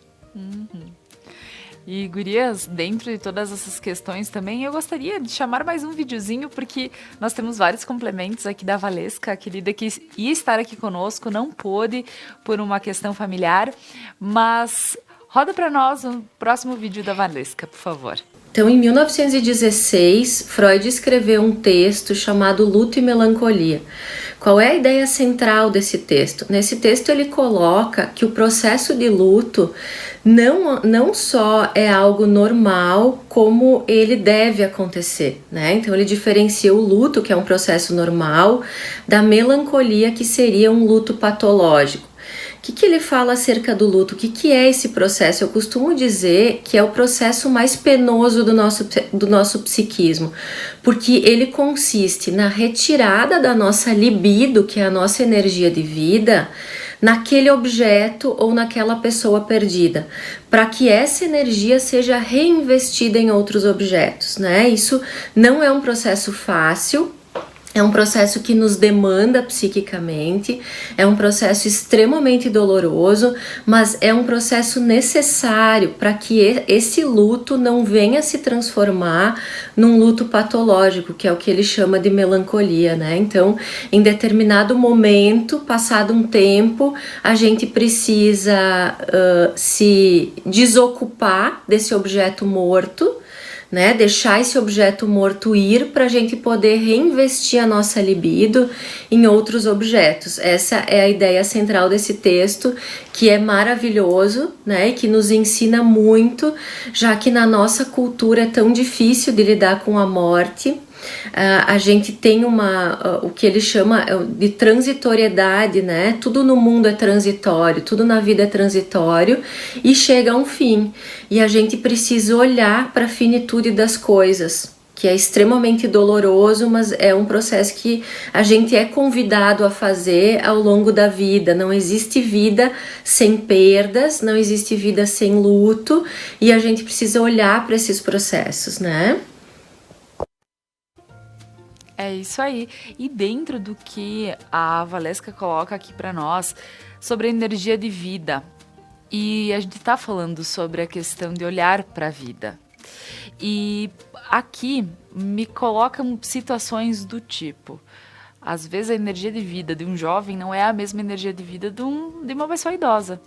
E, gurias, dentro de todas essas questões também, eu gostaria de chamar mais um videozinho, porque nós temos vários complementos aqui da Valesca, a querida que ia estar aqui conosco, não pôde por uma questão familiar, mas roda para nós o próximo vídeo da Valesca, por favor. Então, em 1916, Freud escreveu um texto chamado Luto e Melancolia. Qual é a ideia central desse texto? Nesse texto ele coloca que o processo de luto não só é algo normal, como ele deve acontecer, né? Então ele diferencia o luto, que é um processo normal, da melancolia, que seria um luto patológico. O que ele fala acerca do luto? O que é esse processo? Eu costumo dizer que é o processo mais penoso do nosso psiquismo, porque ele consiste na retirada da nossa libido, que é a nossa energia de vida, naquele objeto ou naquela pessoa perdida, para que essa energia seja reinvestida em outros objetos, né? Isso não é um processo fácil. É um processo que nos demanda psiquicamente, é um processo extremamente doloroso, mas é um processo necessário para que esse luto não venha se transformar num luto patológico, que é o que ele chama de melancolia, né? Então, em determinado momento, passado um tempo, a gente precisa se desocupar desse objeto morto, né, deixar esse objeto morto ir para a gente poder reinvestir a nossa libido em outros objetos. Essa é a ideia central desse texto, que é maravilhoso, né, e que nos ensina muito, já que na nossa cultura é tão difícil de lidar com a morte. A gente tem o que ele chama de transitoriedade, né? Tudo no mundo é transitório, tudo na vida é transitório e chega a um fim. E a gente precisa olhar para a finitude das coisas, que é extremamente doloroso, mas é um processo que a gente é convidado a fazer ao longo da vida. Não existe vida sem perdas, não existe vida sem luto, e a gente precisa olhar para esses processos, né? É isso aí. E dentro do que a Valesca coloca aqui para nós sobre a energia de vida, e a gente está falando sobre a questão de olhar para a vida. E aqui me colocam situações do tipo, às vezes a energia de vida de um jovem não é a mesma energia de vida de uma pessoa idosa.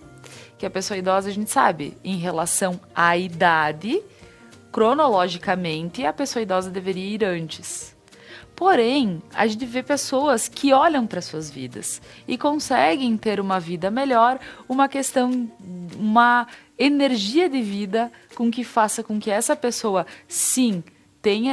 Que a pessoa idosa, a gente sabe, em relação à idade, cronologicamente, a pessoa idosa deveria ir antes. Porém, a gente vê pessoas que olham para suas vidas e conseguem ter uma vida melhor, uma energia de vida com que faça com que essa pessoa, sim,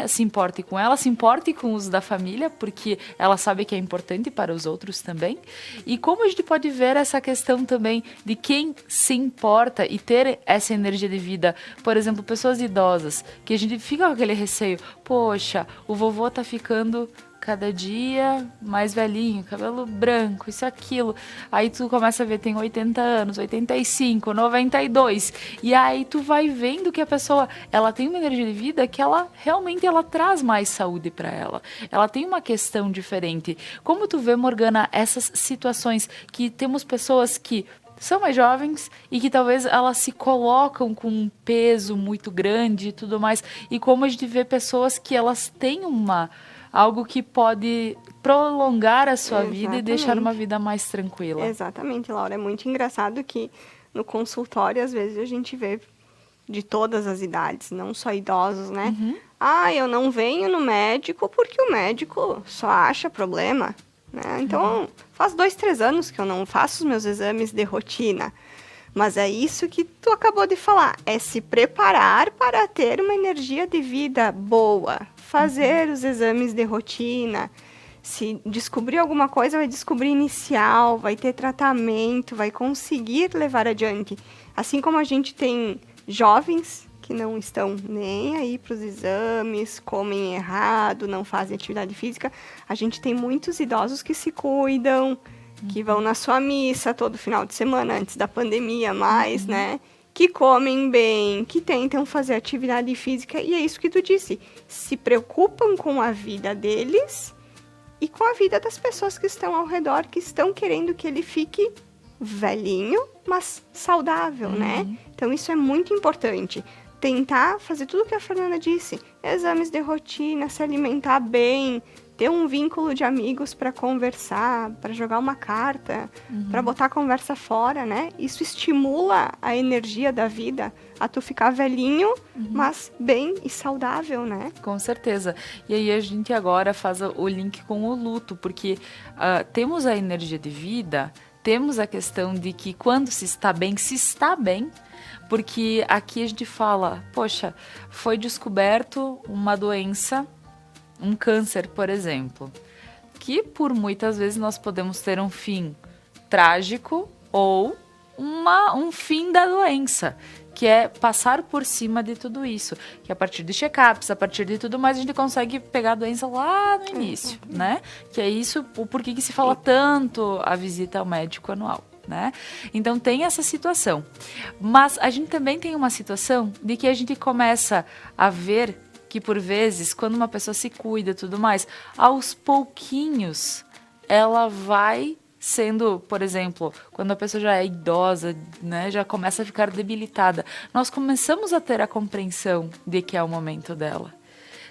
se importe com ela, se importe com os da família, porque ela sabe que é importante para os outros também. E como a gente pode ver essa questão também de quem se importa e ter essa energia de vida, por exemplo, pessoas idosas, que a gente fica com aquele receio, poxa, o vovô tá ficando cada dia mais velhinho, cabelo branco, isso e aquilo. Aí tu começa a ver, tem 80 anos, 85, 92. E aí tu vai vendo que a pessoa, ela tem uma energia de vida que ela realmente traz mais saúde para ela. Ela tem uma questão diferente. Como tu vê, Morgana, essas situações que temos pessoas que são mais jovens e que talvez elas se colocam com um peso muito grande e tudo mais. E como a gente vê pessoas que elas têm algo que pode prolongar a sua vida e deixar uma vida mais tranquila. Exatamente, Laura. É muito engraçado que no consultório, às vezes, a gente vê de todas as idades, não só idosos, né? Uhum. Eu não venho no médico porque o médico só acha problema, né? Então, faz 2, 3 anos que eu não faço os meus exames de rotina. Mas é isso que tu acabou de falar, é se preparar para ter uma energia de vida boa, fazer os exames de rotina, se descobrir alguma coisa, vai descobrir inicial, vai ter tratamento, vai conseguir levar adiante. Assim como a gente tem jovens que não estão nem aí para os exames, comem errado, não fazem atividade física, a gente tem muitos idosos que se cuidam, que vão na sua missa todo final de semana, antes da pandemia, né? Que comem bem, que tentam fazer atividade física. E é isso que tu disse. Se preocupam com a vida deles e com a vida das pessoas que estão ao redor, que estão querendo que ele fique velhinho, mas saudável, né? Então, isso é muito importante. Tentar fazer tudo o que a Fernanda disse. Exames de rotina, se alimentar bem, ter um vínculo de amigos para conversar, para jogar uma carta, para botar a conversa fora, né? Isso estimula a energia da vida a tu ficar velhinho, mas bem e saudável, né? Com certeza. E aí a gente agora faz o link com o luto, porque temos a energia de vida, temos a questão de que quando se está bem, porque aqui a gente fala, poxa, foi descoberto uma doença, um câncer, por exemplo, que por muitas vezes nós podemos ter um fim trágico ou um fim da doença, que é passar por cima de tudo isso, que a partir de check-ups, a partir de tudo mais, a gente consegue pegar a doença lá no início, né? Que é isso, o porquê que se fala tanto a visita ao médico anual, né? Então tem essa situação. Mas a gente também tem uma situação de que a gente começa a ver que por vezes, quando uma pessoa se cuida e tudo mais, aos pouquinhos ela vai sendo, por exemplo, quando a pessoa já é idosa, né, já começa a ficar debilitada, nós começamos a ter a compreensão de que é o momento dela.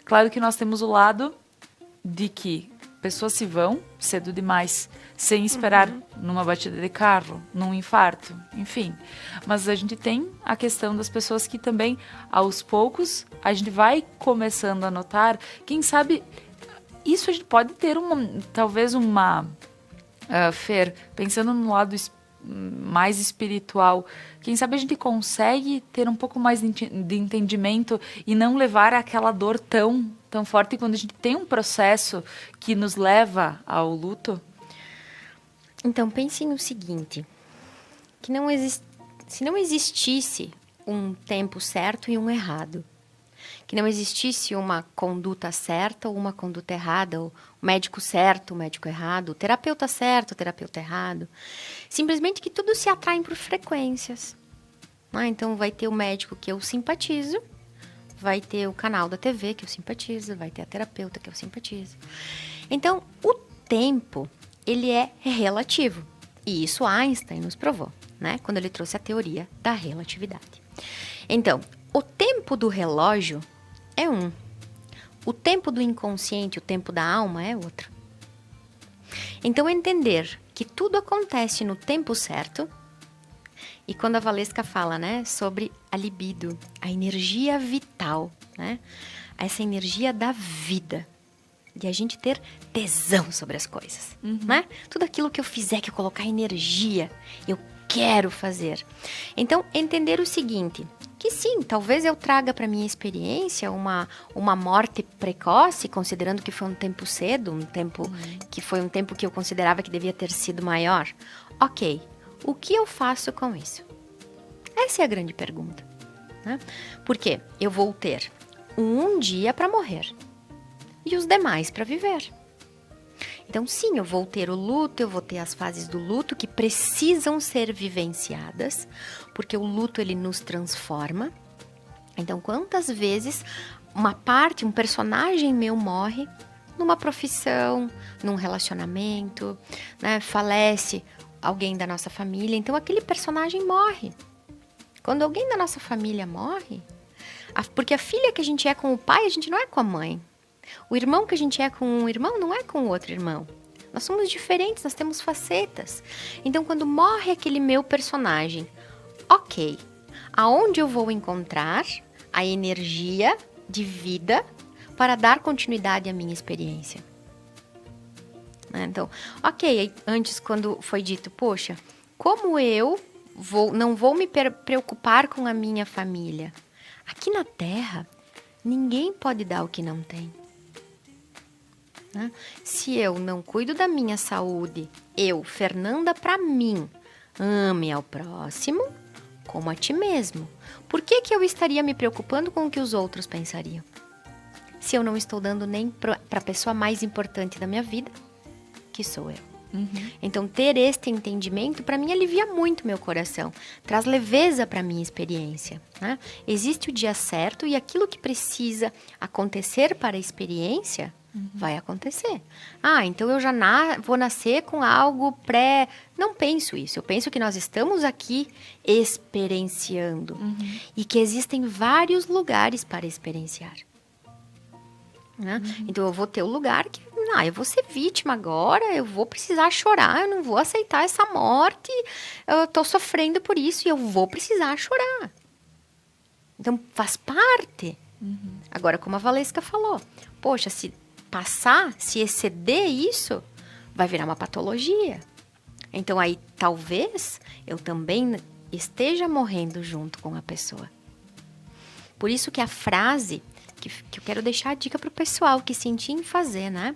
Claro que nós temos o lado de que pessoas se vão cedo demais, sem esperar numa batida de carro, num infarto, enfim. Mas a gente tem a questão das pessoas que também, aos poucos, a gente vai começando a notar, quem sabe, isso a gente pode ter talvez uma... Fer, pensando no lado mais espiritual, quem sabe a gente consegue ter um pouco mais de entendimento e não levar aquela dor tão forte quando a gente tem um processo que nos leva ao luto? Então, pense no seguinte, que se não existisse um tempo certo e um errado, que não existisse uma conduta certa ou uma conduta errada, o médico certo, o médico errado, o terapeuta certo, o terapeuta errado. Simplesmente que tudo se atrai por frequências. Então, vai ter o médico que eu simpatizo, vai ter o canal da TV que eu simpatizo, vai ter a terapeuta que eu simpatizo. Então, o tempo, ele é relativo. E isso Einstein nos provou, né? Quando ele trouxe a teoria da relatividade. Então, o tempo do relógio é um. O tempo do inconsciente, o tempo da alma é outro. Então, entender que tudo acontece no tempo certo. E quando a Valesca fala, né, sobre a libido, a energia vital, né? Essa energia da vida. De a gente ter tesão sobre as coisas, né? Tudo aquilo que eu fizer, que eu colocar energia, eu quero fazer. Então, entender o seguinte, que sim, talvez eu traga para minha experiência uma morte precoce, considerando que foi um tempo cedo, um tempo que foi um tempo que eu considerava que devia ter sido maior. Ok, o que eu faço com isso? Essa é a grande pergunta, né? Porque eu vou ter um dia para morrer e os demais para viver. Então, sim, eu vou ter o luto, eu vou ter as fases do luto que precisam ser vivenciadas, porque o luto, ele nos transforma. Então, quantas vezes uma parte, um personagem meu morre numa profissão, num relacionamento, né? Falece alguém da nossa família, então aquele personagem morre. Quando alguém da nossa família morre, porque a filha que a gente é com o pai, a gente não é com a mãe. O irmão que a gente é com um irmão não é com o outro irmão. Nós somos diferentes, nós temos facetas. Então, quando morre aquele meu personagem, ok, aonde eu vou encontrar a energia de vida para dar continuidade à minha experiência? Então, ok, antes quando foi dito, poxa, como eu não vou me preocupar com a minha família? Aqui na Terra, ninguém pode dar o que não tem. Se eu não cuido da minha saúde, eu, Fernanda, para mim, ame ao próximo como a ti mesmo. Por que eu estaria me preocupando com o que os outros pensariam? Se eu não estou dando nem para a pessoa mais importante da minha vida, que sou eu. Então, ter este entendimento, para mim, alivia muito meu coração. Traz leveza para a minha experiência, né? Existe o dia certo e aquilo que precisa acontecer para a experiência vai acontecer. Então eu já vou nascer com algo pré... Não penso isso. Eu penso que nós estamos aqui experienciando. E que existem vários lugares para experienciar. Né? Então eu vou ter o lugar que eu vou ser vítima agora, eu vou precisar chorar, eu não vou aceitar essa morte, eu tô sofrendo por isso e eu vou precisar chorar. Então, faz parte. Agora, como a Valesca falou, poxa, se passar, se exceder isso, vai virar uma patologia. Então, aí, talvez, eu também esteja morrendo junto com a pessoa. Por isso que a frase, que eu quero deixar a dica pro pessoal que sentir em fazer, né?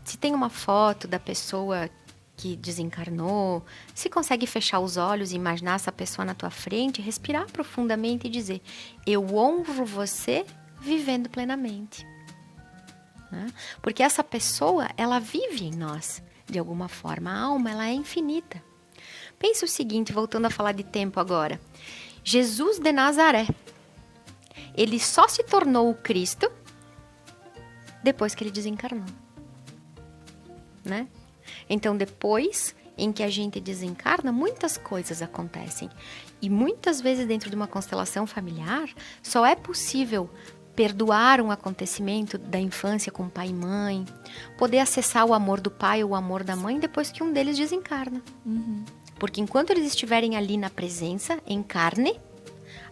Se tem uma foto da pessoa que desencarnou, se consegue fechar os olhos e imaginar essa pessoa na tua frente, respirar profundamente e dizer, eu honro você vivendo plenamente. Né? Porque essa pessoa, ela vive em nós, de alguma forma. A alma, ela é infinita. Pensa o seguinte, voltando a falar de tempo agora. Jesus de Nazaré, ele só se tornou o Cristo depois que ele desencarnou. Né? Então, depois em que a gente desencarna, muitas coisas acontecem. E muitas vezes dentro de uma constelação familiar, só é possível perdoar um acontecimento da infância com pai e mãe, poder acessar o amor do pai ou o amor da mãe depois que um deles desencarna. Porque enquanto eles estiverem ali na presença, em carne,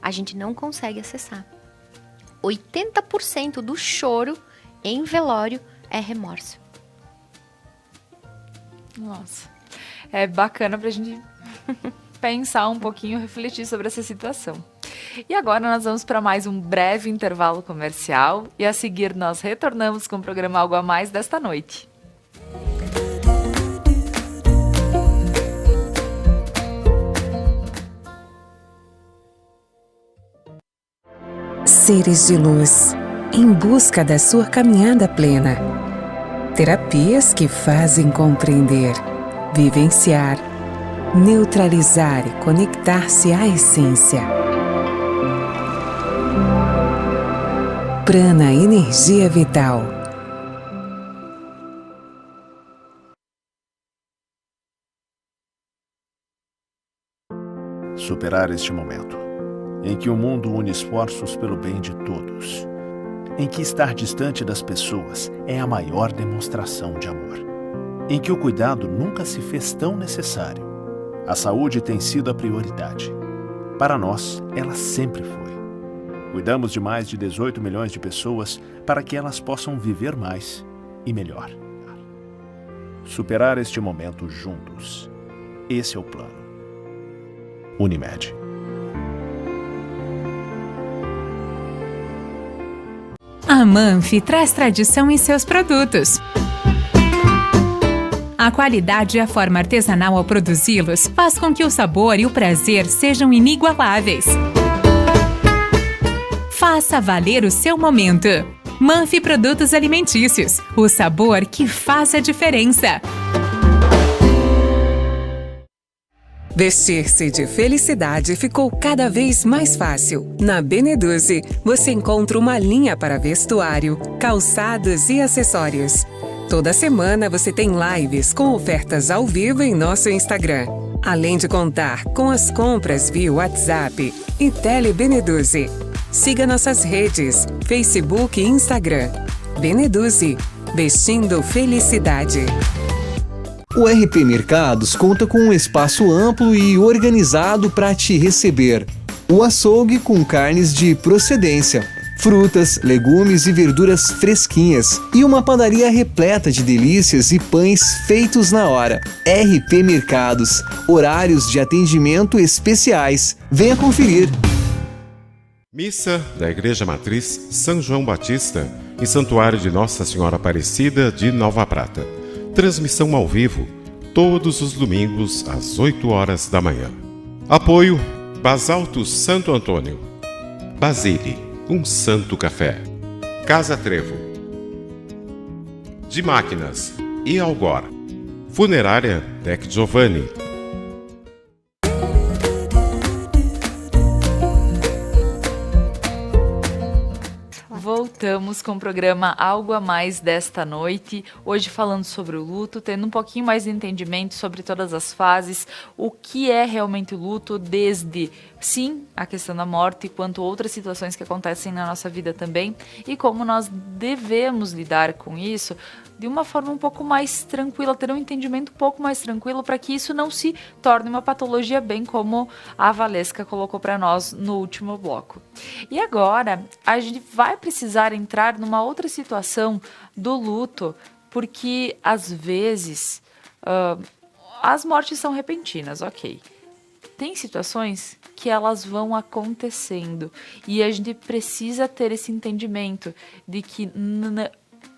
a gente não consegue acessar. 80% do choro em velório é remorso. Nossa, é bacana pra gente pensar um pouquinho, refletir sobre essa situação. E agora nós vamos para mais um breve intervalo comercial e a seguir nós retornamos com o programa Algo a Mais desta noite. Seres de luz, em busca da sua caminhada plena. Terapias que fazem compreender, vivenciar, neutralizar e conectar-se à essência. Prana Energia Vital. Superar este momento, em que o mundo une esforços pelo bem de todos, em que estar distante das pessoas é a maior demonstração de amor, em que o cuidado nunca se fez tão necessário. A saúde tem sido a prioridade. Para nós, ela sempre foi. Cuidamos de mais de 18 milhões de pessoas para que elas possam viver mais e melhor. Superar este momento juntos. Esse é o plano. Unimed. A Manfi traz tradição em seus produtos. A qualidade e a forma artesanal ao produzi-los faz com que o sabor e o prazer sejam inigualáveis. Faça valer o seu momento. Manfi Produtos Alimentícios, o sabor que faz a diferença. Vestir-se de felicidade ficou cada vez mais fácil. Na Beneduzzi, você encontra uma linha para vestuário, calçados e acessórios. Toda semana você tem lives com ofertas ao vivo em nosso Instagram. Além de contar com as compras via WhatsApp e Tele Beneduzzi. Siga nossas redes, Facebook e Instagram. Beneduzzi, vestindo felicidade. O RP Mercados conta com um espaço amplo e organizado para te receber. O açougue com carnes de procedência, frutas, legumes e verduras fresquinhas e uma padaria repleta de delícias e pães feitos na hora. RP Mercados, horários de atendimento especiais. Venha conferir. Missa da Igreja Matriz São João Batista, em Santuário de Nossa Senhora Aparecida de Nova Prata. Transmissão ao vivo, todos os domingos às 8 horas da manhã. Apoio Basalto Santo Antônio, Basile, um santo café, Casa Trevo, de Máquinas e Algor, Funerária Tec Giovanni. Voltamos com o programa Algo a Mais desta noite, hoje falando sobre o luto, tendo um pouquinho mais de entendimento sobre todas as fases, o que é realmente o luto, desde, sim, a questão da morte, quanto outras situações que acontecem na nossa vida também, e como nós devemos lidar com isso de uma forma um pouco mais tranquila, ter um entendimento um pouco mais tranquilo, para que isso não se torne uma patologia, bem como a Valesca colocou para nós no último bloco. E agora, a gente vai precisar entrar numa outra situação do luto, porque às vezes as mortes são repentinas, ok. Tem situações que elas vão acontecendo e a gente precisa ter esse entendimento de que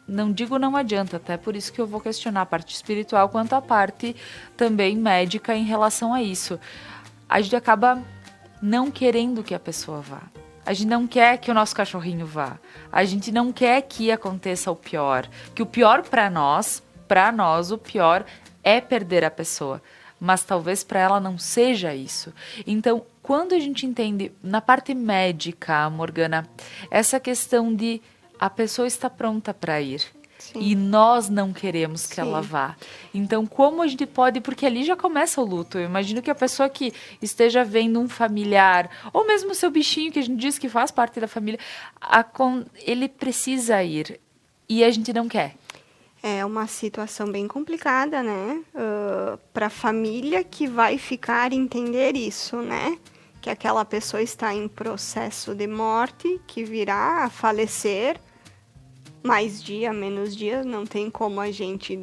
não digo não adianta, até por isso que eu vou questionar a parte espiritual quanto a parte também médica em relação a isso. A gente acaba não querendo que a pessoa vá. A gente não quer que o nosso cachorrinho vá. A gente não quer que aconteça o pior. Que o pior para nós, o pior é perder a pessoa. Mas talvez para ela não seja isso. Então, quando a gente entende na parte médica, Morgana, essa questão de a pessoa está pronta para ir. Sim. E nós não queremos que ela vá. Então, como a gente pode... Porque ali já começa o luto. Eu imagino que a pessoa que esteja vendo um familiar, ou mesmo o seu bichinho, que a gente diz que faz parte da família, ele precisa ir. E a gente não quer. É uma situação bem complicada, né? Para a família que vai ficar entender isso, né? Que aquela pessoa está em processo de morte, que virá a falecer... mais dia, menos dia, não tem como a gente...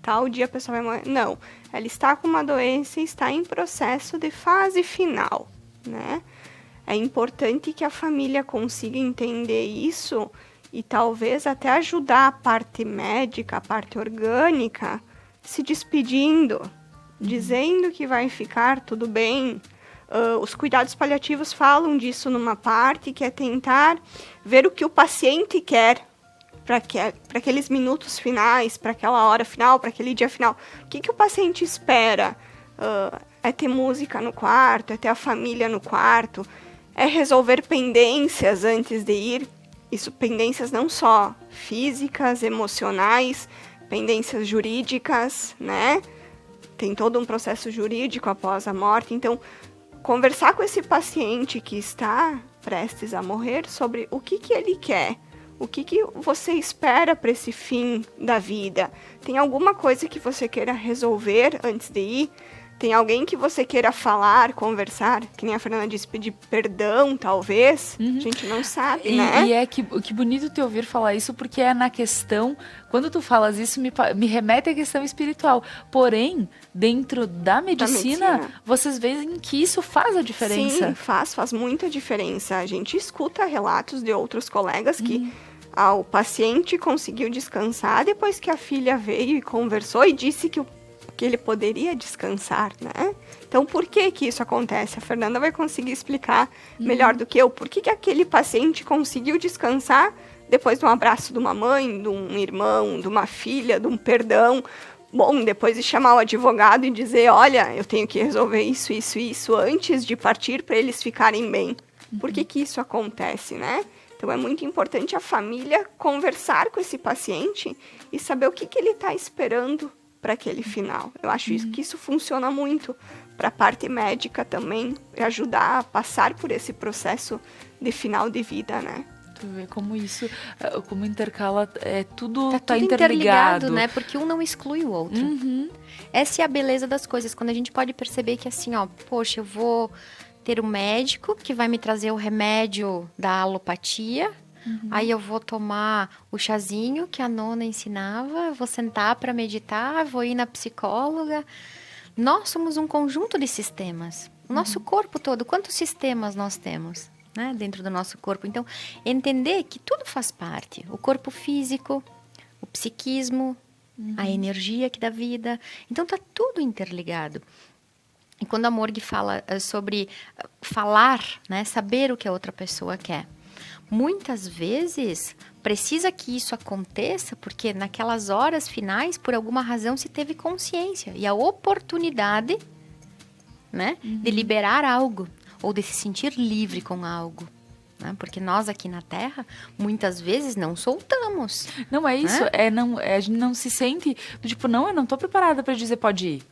tal dia a pessoa vai morrer. Não, ela está com uma doença e está em processo de fase final, né? É importante que a família consiga entender isso e talvez até ajudar a parte médica, a parte orgânica, se despedindo, dizendo que vai ficar tudo bem. Os cuidados paliativos falam disso numa parte, que é tentar ver o que o paciente quer, para aqueles minutos finais, para aquela hora final, para aquele dia final. O que o paciente espera? É ter música no quarto, é ter a família no quarto, é resolver pendências antes de ir. Isso, pendências não só físicas, emocionais, pendências jurídicas, né? Tem todo um processo jurídico após a morte. Então, conversar com esse paciente que está prestes a morrer sobre o que ele quer. O que você espera para esse fim da vida? Tem alguma coisa que você queira resolver antes de ir? Tem alguém que você queira falar, conversar? Que nem a Fernanda disse, pedir perdão, talvez? A gente não sabe, né? E que bonito te ouvir falar isso, porque é na questão... Quando tu falas isso, me remete à questão espiritual. Porém, dentro da medicina, vocês veem que isso faz a diferença. Sim, faz muita diferença. A gente escuta relatos de outros colegas que... o paciente conseguiu descansar depois que a filha veio e conversou e disse que ele poderia descansar, né? Então, por que isso acontece? A Fernanda vai conseguir explicar melhor do que eu. Por que aquele paciente conseguiu descansar depois de um abraço de uma mãe, de um irmão, de uma filha, de um perdão? Bom, depois de chamar o advogado e dizer, olha, eu tenho que resolver isso antes de partir para eles ficarem bem. Por que isso acontece, né? Então, é muito importante a família conversar com esse paciente e saber o que ele está esperando para aquele final. Eu acho que isso funciona muito para a parte médica também, ajudar a passar por esse processo de final de vida, né? Tu vê como isso, como intercala, tudo tá tudo interligado, né? Porque um não exclui o outro. Essa é a beleza das coisas, quando a gente pode perceber que assim, poxa, eu vou... ter um médico que vai me trazer o remédio da alopatia, aí eu vou tomar o chazinho que a nona ensinava, vou sentar para meditar, vou ir na psicóloga. Nós somos um conjunto de sistemas. O nosso corpo todo, quantos sistemas nós temos, né, dentro do nosso corpo? Então, entender que tudo faz parte. O corpo físico, o psiquismo, a energia aqui da vida. Então, tá tudo interligado. E quando a Morg fala sobre falar, né, saber o que a outra pessoa quer, muitas vezes precisa que isso aconteça porque naquelas horas finais, por alguma razão, se teve consciência e a oportunidade, né, de liberar algo ou de se sentir livre com algo. né? Porque nós aqui na Terra, muitas vezes não soltamos. Não é isso, a gente não se sente, tipo, não, eu não tô preparada pra dizer pode ir.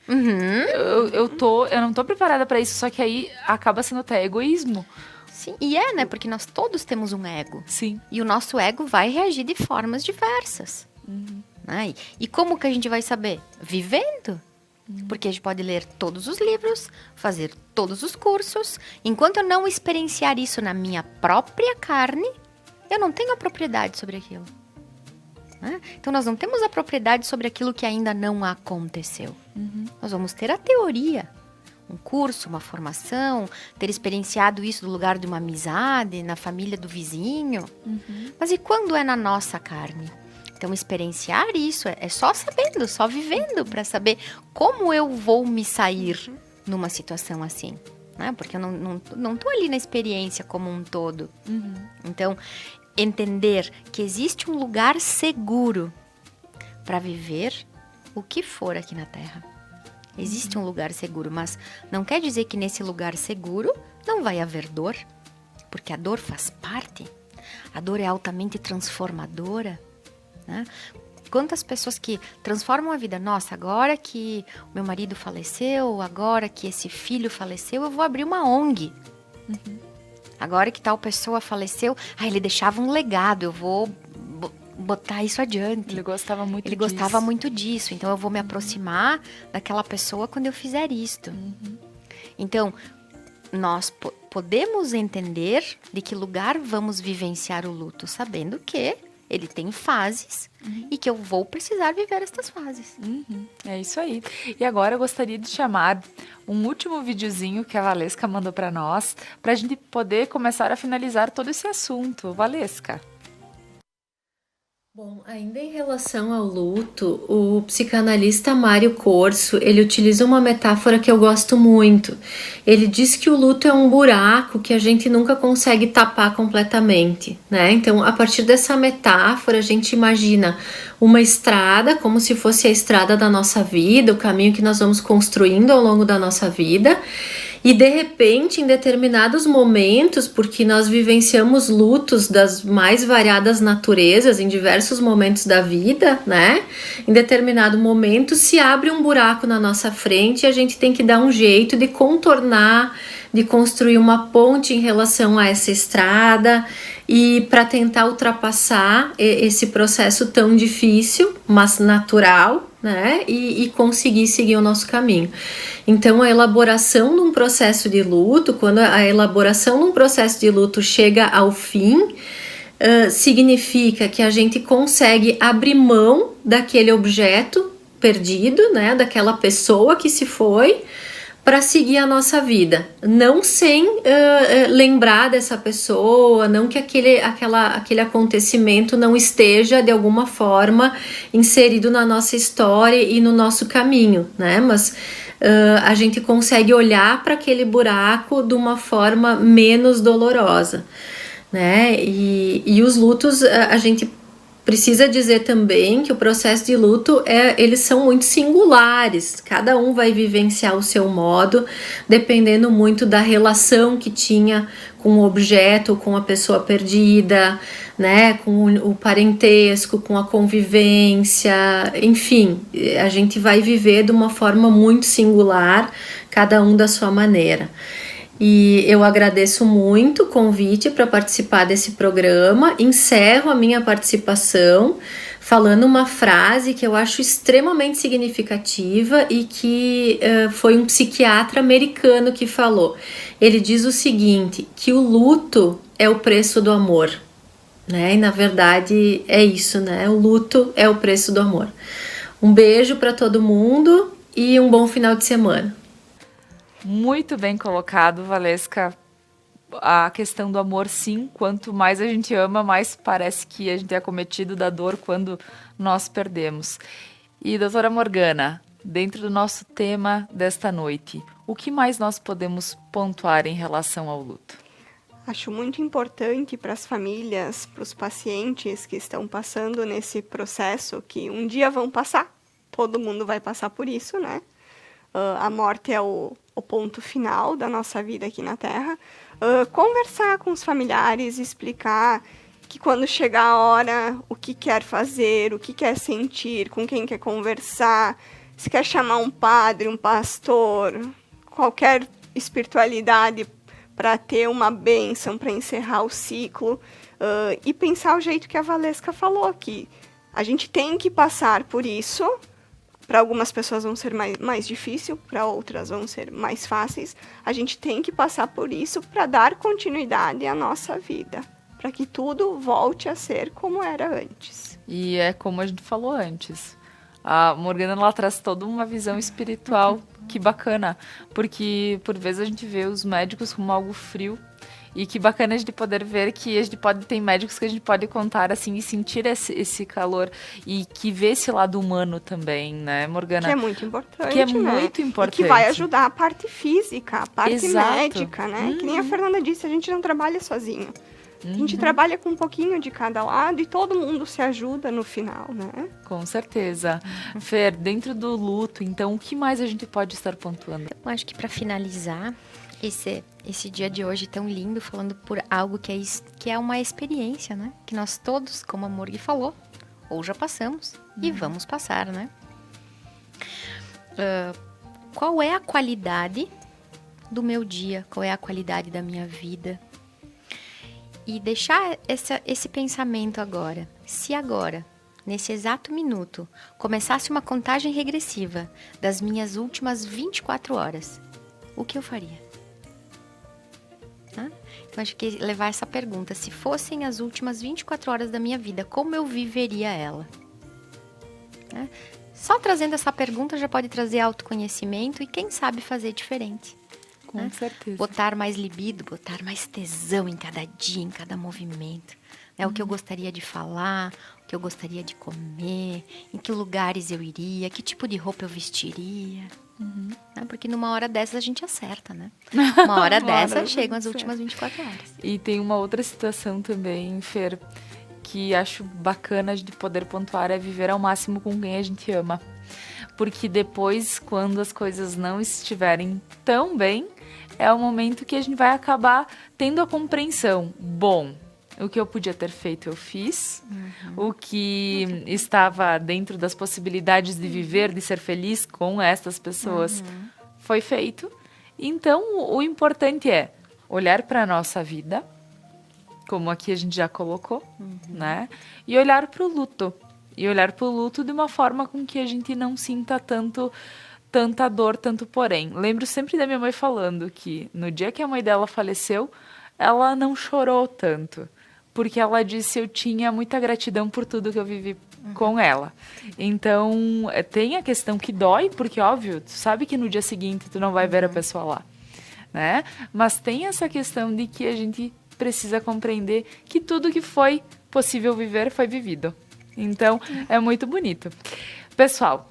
Eu não tô preparada pra isso, só que aí acaba sendo até egoísmo. Sim, e né? Porque nós todos temos um ego. Sim. E o nosso ego vai reagir de formas diversas. Né? E como que a gente vai saber? Vivendo. Porque a gente pode ler todos os livros, fazer todos os cursos. Enquanto eu não experienciar isso na minha própria carne, eu não tenho a propriedade sobre aquilo. Né? Então, nós não temos a propriedade sobre aquilo que ainda não aconteceu. Nós vamos ter a teoria. Um curso, uma formação, ter experienciado isso do lugar de uma amizade, na família do vizinho. Mas e quando é na nossa carne? Então, experienciar isso é só sabendo, só vivendo, para saber como eu vou me sair numa situação assim. Né? Porque eu não tô ali na experiência como um todo. Então, entender que existe um lugar seguro para viver o que for aqui na Terra. Existe um lugar seguro, mas não quer dizer que nesse lugar seguro não vai haver dor, porque a dor faz parte. A dor é altamente transformadora. Né? Quantas pessoas que transformam a vida? Nossa, agora que o meu marido faleceu, agora que esse filho faleceu, eu vou abrir uma ONG. Agora que tal pessoa faleceu, ele deixava um legado, eu vou botar isso adiante. Ele gostava muito disso, então eu vou me aproximar daquela pessoa quando eu fizer isto. Então, nós podemos entender de que lugar vamos vivenciar o luto, sabendo que ele tem fases e que eu vou precisar viver estas fases. É isso aí. E agora eu gostaria de chamar um último videozinho que a Valesca mandou para nós, para a gente poder começar a finalizar todo esse assunto. Valesca. Bom, ainda em relação ao luto, o psicanalista Mário Corso, ele utiliza uma metáfora que eu gosto muito. Ele diz que o luto é um buraco que a gente nunca consegue tapar completamente, né? Então, a partir dessa metáfora, a gente imagina uma estrada, como se fosse a estrada da nossa vida, o caminho que nós vamos construindo ao longo da nossa vida. E de repente, em determinados momentos, porque nós vivenciamos lutos das mais variadas naturezas em diversos momentos da vida, né? Em determinado momento se abre um buraco na nossa frente e a gente tem que dar um jeito de contornar, de construir uma ponte em relação a essa estrada e para tentar ultrapassar esse processo tão difícil, mas natural, né? E conseguir seguir o nosso caminho. Então, a elaboração de um processo de luto, quando a elaboração de um processo de luto chega ao fim, significa que a gente consegue abrir mão daquele objeto perdido, né? Daquela pessoa que se foi, para seguir a nossa vida, não sem lembrar dessa pessoa, não que aquele acontecimento não esteja de alguma forma inserido na nossa história e no nosso caminho, né? Mas a gente consegue olhar para aquele buraco de uma forma menos dolorosa, né? E os lutos, a gente precisa dizer também que o processo de luto, eles são muito singulares, cada um vai vivenciar o seu modo, dependendo muito da relação que tinha com o objeto, com a pessoa perdida, né, com o parentesco, com a convivência, enfim, a gente vai viver de uma forma muito singular, cada um da sua maneira. E eu agradeço muito o convite para participar desse programa. Encerro a minha participação falando uma frase que eu acho extremamente significativa e que foi um psiquiatra americano que falou. Ele diz o seguinte, que o luto é o preço do amor, né? E na verdade é isso, né? O luto é o preço do amor. Um beijo para todo mundo e um bom final de semana. Muito bem colocado, Valesca. A questão do amor, sim. Quanto mais a gente ama, mais parece que a gente é acometido da dor quando nós perdemos. E, doutora Morgana, dentro do nosso tema desta noite, o que mais nós podemos pontuar em relação ao luto? Acho muito importante para as famílias, para os pacientes que estão passando nesse processo, que um dia vão passar. Todo mundo vai passar por isso, né? A morte é o ponto final da nossa vida aqui na Terra, conversar com os familiares, explicar que quando chegar a hora, o que quer fazer, o que quer sentir, com quem quer conversar, se quer chamar um padre, um pastor, qualquer espiritualidade para ter uma bênção, para encerrar o ciclo, e pensar o jeito que a Valesca falou aqui. A gente tem que passar por isso. Para algumas pessoas vão ser mais difícil, para outras vão ser mais fáceis. A gente tem que passar por isso para dar continuidade à nossa vida, para que tudo volte a ser como era antes. E é como a gente falou antes. A Morgana, ela traz toda uma visão espiritual, que bacana, porque por vezes a gente vê os médicos como algo frio, e que bacana a gente poder ver que a gente tem médicos que a gente pode contar assim e sentir esse calor e que vê esse lado humano também, né, Morgana? Que é muito importante, Que é né? muito importante. E que vai ajudar a parte física, a parte Exato. médica, né? Que nem a Fernanda disse, a gente não trabalha sozinho. A gente trabalha com um pouquinho de cada lado e todo mundo se ajuda no final, né? Com certeza. Fer, dentro do luto, então, o que mais a gente pode estar pontuando? Eu acho que para finalizar esse dia de hoje tão lindo, falando por algo que é uma experiência, né? Que nós todos, como a Morgui falou, ou já passamos e vamos passar, né? Qual é a qualidade do meu dia? Qual é a qualidade da minha vida? E deixar esse pensamento agora. Se agora, nesse exato minuto, começasse uma contagem regressiva das minhas últimas 24 horas, o que eu faria? Então, acho que levar essa pergunta, se fossem as últimas 24 horas da minha vida, como eu viveria ela? Só trazendo essa pergunta já pode trazer autoconhecimento e quem sabe fazer diferente. Com certeza. Botar mais libido, botar mais tesão em cada dia, em cada movimento. O que eu gostaria de falar, o que eu gostaria de comer, em que lugares eu iria, que tipo de roupa eu vestiria. Porque numa hora dessas a gente acerta, né? Uma hora dessa chegam as últimas 24 horas. E tem uma outra situação também, Fer, que acho bacana de poder pontuar, é viver ao máximo com quem a gente ama. Porque depois, quando as coisas não estiverem tão bem, é o momento que a gente vai acabar tendo a compreensão. Bom, o que eu podia ter feito eu fiz, o que estava dentro das possibilidades de viver, de ser feliz com essas pessoas, foi feito. Então, o importante é olhar para a nossa vida, como aqui a gente já colocou, né? E olhar para o luto. E olhar para o luto de uma forma com que a gente não sinta tanta dor, tanto porém. Lembro sempre da minha mãe falando que no dia que a mãe dela faleceu, ela não chorou tanto. Porque ela disse, eu tinha muita gratidão por tudo que eu vivi com ela. Então, tem a questão que dói, porque, óbvio, tu sabe que no dia seguinte tu não vai ver a pessoa lá, né? Mas tem essa questão de que a gente precisa compreender que tudo que foi possível viver foi vivido. Então, é muito bonito. Pessoal,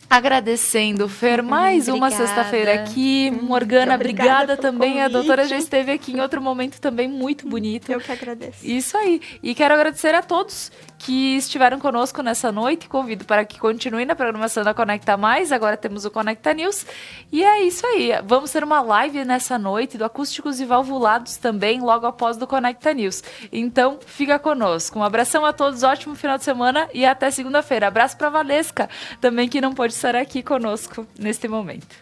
agradecendo, Fer, mais uma sexta-feira aqui. Morgana, obrigada também. A doutora já esteve aqui em outro momento também muito bonito. Eu que agradeço. Isso aí. E quero agradecer a todos que estiveram conosco nessa noite. Convido para que continuem na programação da Conecta Mais. Agora temos o Conecta News. E é isso aí. Vamos ter uma live nessa noite do Acústicos e Valvulados também, logo após do Conecta News. Então, fica conosco. Um abração a todos, ótimo final de semana e até segunda-feira. Abraço para a Valesca, também que não pode estar aqui conosco neste momento.